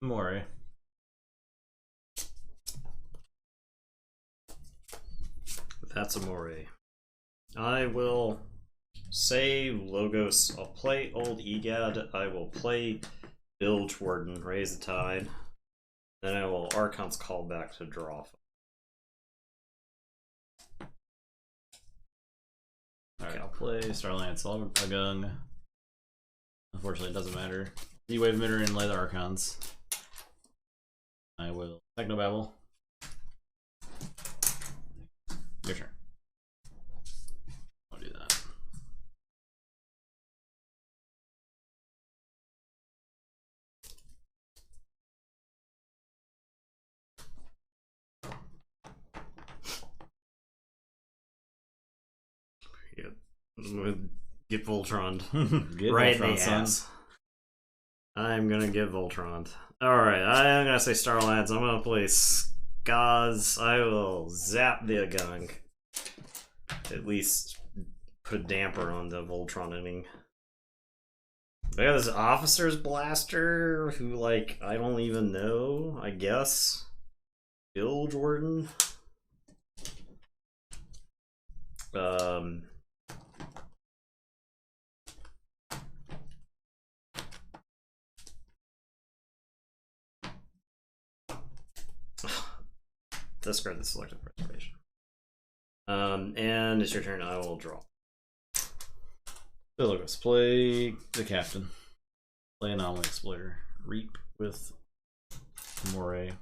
More. That's Amore. I will save Logos. I'll play Old Egad. I will play Bilge Warden, Raise the Tide. Then I will Archon's Call back to draw. Alright, I'll play Starlight Solvagung. Unfortunately, it doesn't matter. D-Wave Emitter and lay the Archons. I will Technobabble. Your turn. I'll do that. Get Voltroned. Get right Voltron, in the ass. I'm gonna get Voltroned. Alright, I'm gonna say Starlands. I'm gonna play Skaz. I will zap the gunk. At least put a damper on the Voltroning. I got this Officer's Blaster who, like, I don't even know, I guess. Bill Jordan. Discard the selected preservation. And it's your turn. I will draw. So let's play the captain. Play Anomaly Exploiter. Reap with Moray.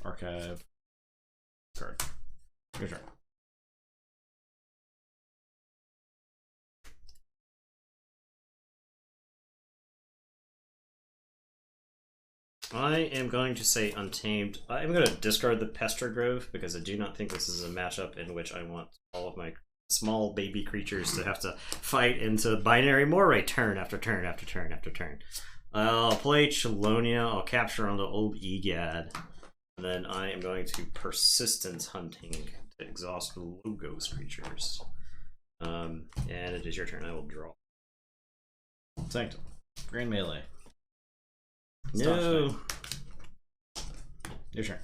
Archive. Card. Your turn. I am going to say Untamed. I'm going to discard the Pester Grove because I do not think this is a matchup in which I want all of my small baby creatures to have to fight into binary moray turn after turn after turn after turn. I'll play Chelonia. I'll capture on the old Egad. And then I am going to Persistence Hunting to exhaust Logos creatures. And it is your turn. I will draw. Sanctum. Grand Melee. No. Your turn.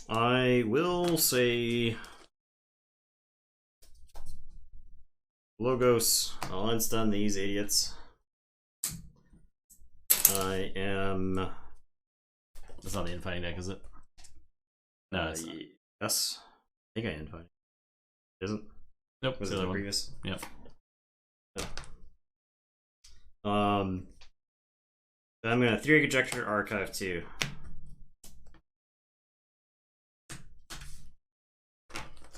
I will say Logos. I'll unstun these idiots. I am. That's not the infighting deck, is it? No, it's not. Yes. I think I infighting. Isn't? Nope. Was it the previous? Yep. No. I'm gonna Theory Conjecture Archive too.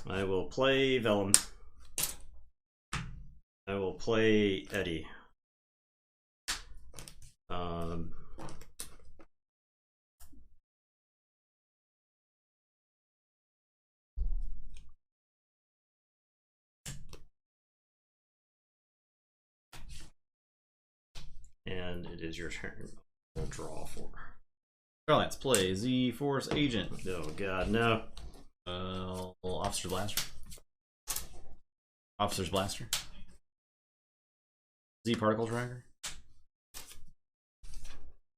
I will play Vellum. I will play Eddie. And it is your turn. We'll draw 4. Let's play Z Force Agent. Oh god, no. Officer's Blaster. Officer's Blaster. Z Particle Tracker.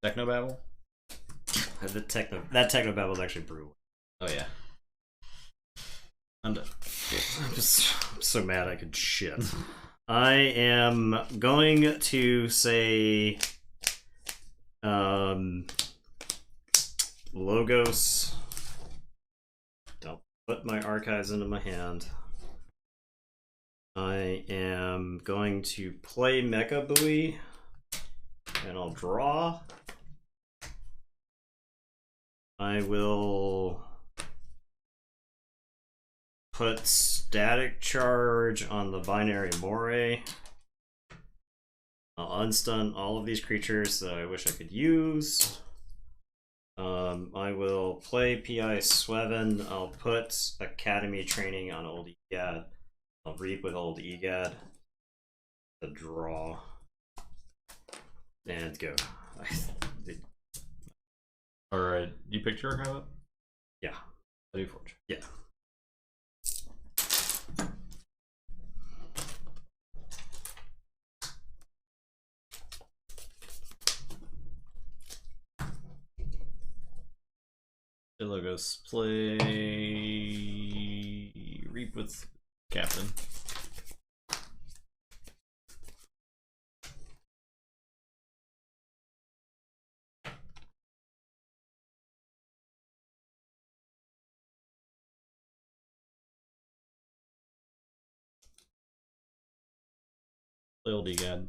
Technobabble. That Technobabble is actually brutal. Oh yeah. I'm done. I'm so mad I could shit. I am going to say Logos. I'll put my archives into my hand. I am going to play Mecha Buoy and I'll draw. I will put Static Charge on the Binary Moray. I'll unstun all of these creatures that I wish I could use. I will play P.I. Sweven. I'll put Academy Training on Old Egad. I'll Reap with Old Egad. The draw. And go. Alright, you picked your archive up? Yeah. Keyforge. Yeah. Logos. Play Reap with Captain. Play Old Egad.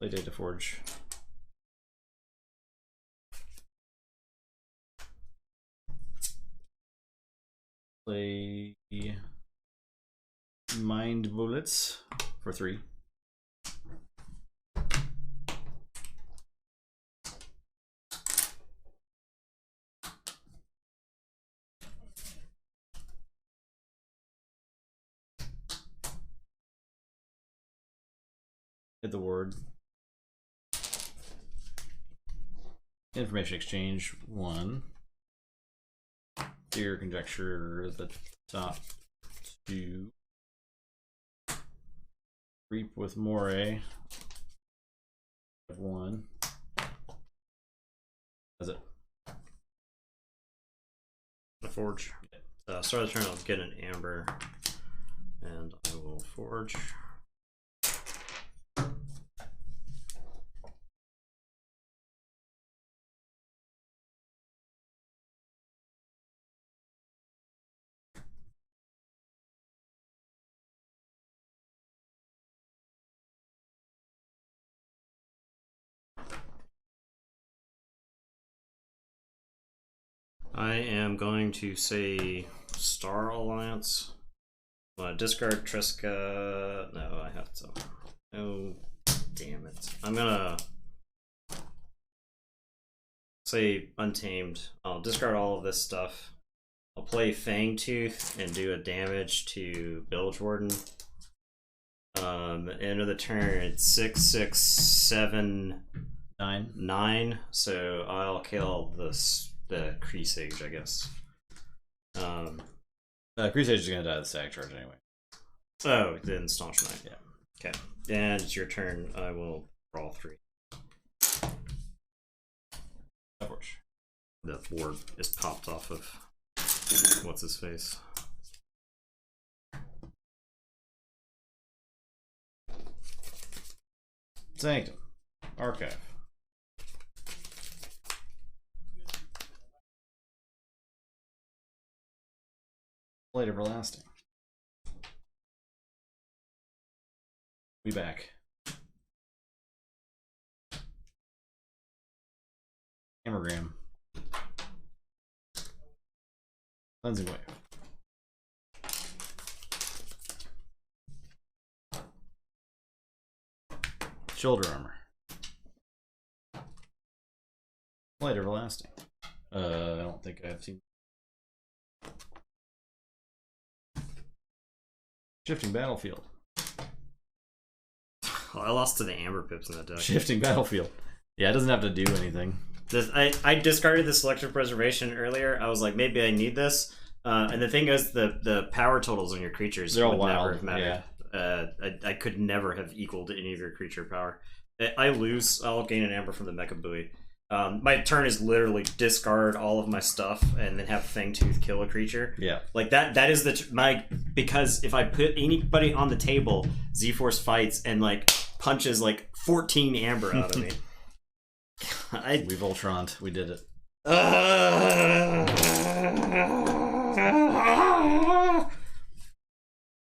Play Data Forge. Play Mind Bullets for 3. Hit the word. Information exchange 1. Theory conjecture at the top 2. Reap with Moray. 1. That's it. The forge. Start the turn, I'll get an amber. And I will forge. I am going to say Star Alliance. Discard Triska. No, I have to. Oh, damn it. I'm gonna say Untamed. I'll discard all of this stuff. I'll play Fangtooth and do a damage to Bilge Warden. End of the turn, it's 6, 6, 7, 9. So I'll kill the Kree Sage, I guess. Kree Sage is gonna die of the stag charge anyway. Oh, then Staunch Knight. Yeah. Okay. And it's your turn. I will draw 3. Of course. The board is popped off of what's his face. Sanctum. Archive. Blade Everlasting. We back. Hammergram. Cleansing Wave. Shoulder Armor. Blade Everlasting. I don't think I've seen. Shifting Battlefield. Well, I lost to the Amber Pips in that deck. Shifting Battlefield. Yeah, it doesn't have to do anything. I discarded the Selective Preservation earlier. I was like, maybe I need this. And the thing is, the power totals on your creatures They're all would wild. never have mattered. Yeah. I could never have equaled any of your creature power. I lose, I'll gain an Amber from the Mecha Buoy. My turn is literally discard all of my stuff and then have Fangtooth kill a creature. Yeah. Like that is because if I put anybody on the table, Z-Force fights and like punches like 14 Amber out of me. We've Ultroned. We did it.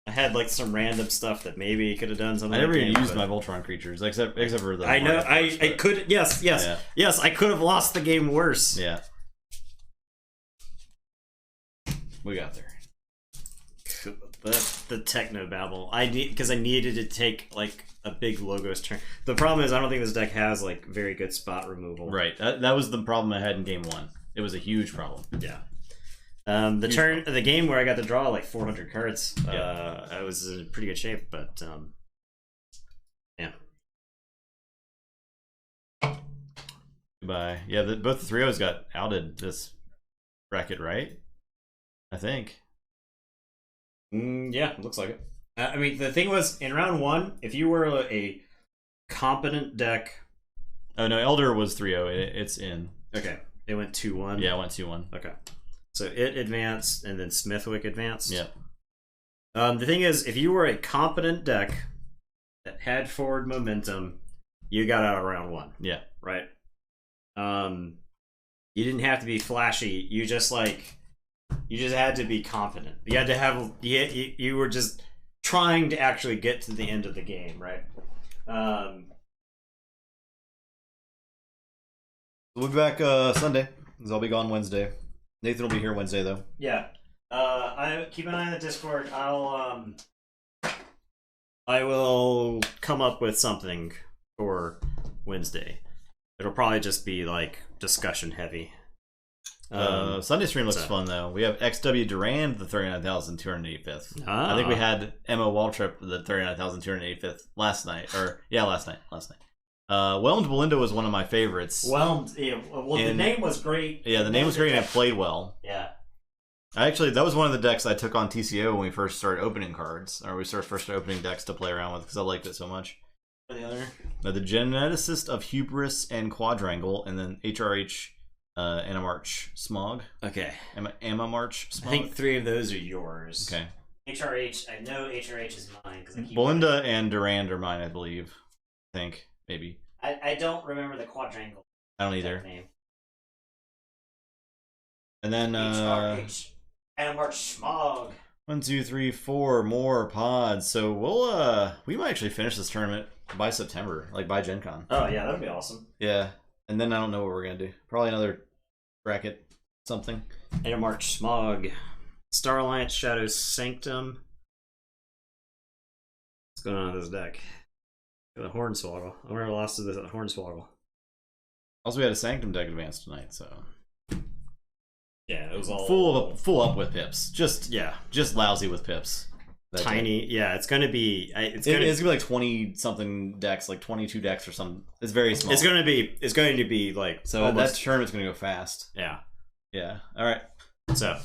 I had like some random stuff that maybe could have done something. I never even used my Voltron creatures except for the. I know. I could. Yes. Yeah. Yes. I could have lost the game worse. Yeah. We got there. The techno babble. Because I needed to take like a big logos turn. The problem is I don't think this deck has like very good spot removal. Right. That was the problem I had in game 1. It was a huge problem. Yeah. The game where I got to draw like 400 cards, I was in pretty good shape, but yeah. Goodbye. Yeah, both the 3-0s got outed this bracket, right? I think. Yeah, looks like it. I mean, the thing was, in round 1, if you were a competent deck... Oh, no, Elder was 3-0. It's in. Okay. It went 2-1? Yeah, it went 2-1. Okay. So it advanced, and then Smithwick advanced? Yep. The thing is, if you were a competent deck that had forward momentum, you got out of round 1. Yeah. Right? You didn't have to be flashy. You just had to be confident. You had to have. You were just trying to actually get to the end of the game, right? We'll be back Sunday, because I'll be gone Wednesday. Nathan will be here Wednesday, though. Yeah. I keep an eye on the Discord. I will come up with something for Wednesday. It'll probably just be like discussion heavy. Sunday stream looks fun though. We have XW Durand, the 39,285th. I think we had Emma Waltrip, the 39,285th last night. Last night. Whelmed Belinda was one of my favorites. Whelmed, the name was great. Yeah, the name was great and it played well. Yeah. That was one of the decks I took on TCO when we first started opening cards, or we first started opening decks to play around with because I liked it so much. The other? The Geneticist of Hubris and Quadrangle, and then HRH Anamarch Smog. Okay. Amamarch Smog. I think 3 of those are yours. Okay. HRH, I know HRH is mine. Belinda and Durand are mine, I believe. I think. Maybe. I don't remember the Quadrangle. I don't either. Name. And then HRH Anamarch Smog. 1, 2, 3, 4 more pods. So we might actually finish this tournament by September, like by Gen Con. Oh yeah, that'd be awesome. Yeah. And then I don't know what we're gonna do. Probably another bracket something. Anamarch Smog. Star Alliance Shadows Sanctum. What's going on with this deck? The Hornswoggle. I wonder if I lost to this at Hornswoggle. Also, we had a Sanctum deck advance tonight, so yeah, it was all full up with pips. Just lousy with pips. Tiny, yeah. It's gonna be. It's gonna be like 20 something decks, like 22 decks or something. It's very small. It's going to be like so. Almost, that tournament's gonna go fast. Yeah. All right. So,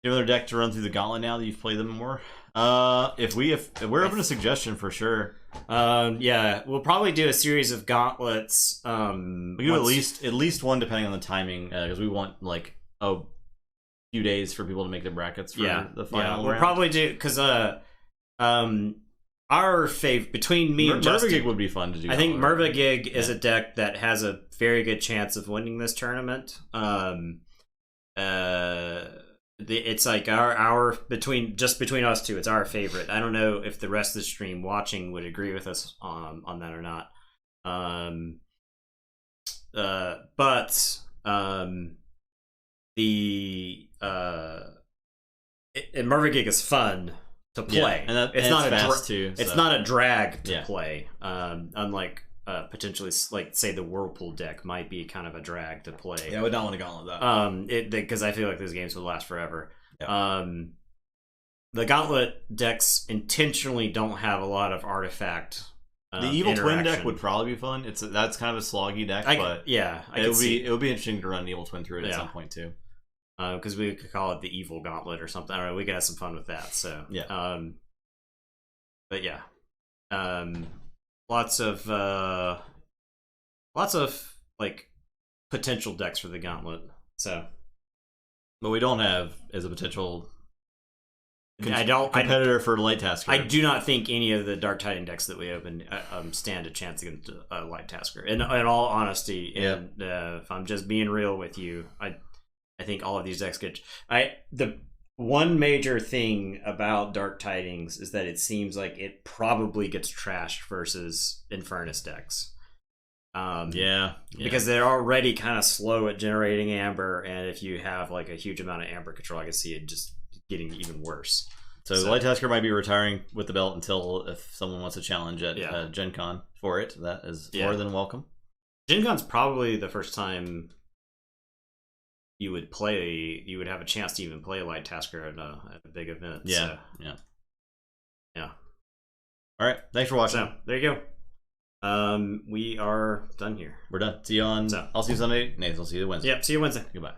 you have another deck to run through the gauntlet now that you've played them more. If we're open to suggestion for sure. Yeah, we'll probably do a series of gauntlets. We do at least one depending on the timing, because we want like a few days for people to make their brackets for the final. We'll probably do because our fave between me and Justin Mervagig would be fun to do. I think Mervagig is a deck that has a very good chance of winning this tournament. It's like our between us two. It's our favorite. I don't know if the rest of the stream watching would agree with us on that or not. Mervagig is fun to play. And it's not fast too. It's not a drag to play. Unlike potentially, like say the Whirlpool deck might be kind of a drag to play. Yeah, I would not want to gauntlet that. Because I feel like those games would last forever. Yeah. The gauntlet decks intentionally don't have a lot of artifact. The Evil Twin deck would probably be fun. That's kind of a sloggy deck, but it would be interesting to run an Evil Twin through it at some point too. Because we could call it the Evil Gauntlet or something. I don't know. We could have some fun with that. So but yeah, lots of like potential decks for the Gauntlet. So, but we don't have as a potential competitor for Light Tasker. I do not think any of the Dark Titan decks that we open stand a chance against Light Tasker. In all honesty, and if I'm just being real with you, I think all of these decks get. The one major thing about Dark Tidings is that it seems like it probably gets trashed versus Infernus decks. Because they're already kind of slow at generating Amber, and if you have like a huge amount of Amber control, I can see it just getting even worse. So Light Tasker might be retiring with the belt until if someone wants to challenge at Gen Con for it. That is more than welcome. Gen Con's probably the first time you would have a chance to even play Light Tasker at a big event. Yeah. All right. Thanks for watching. So there you go. We are done here. We're done. See you on. I'll see you Sunday. Nathan will see you Wednesday. Yep. See you Wednesday. Goodbye.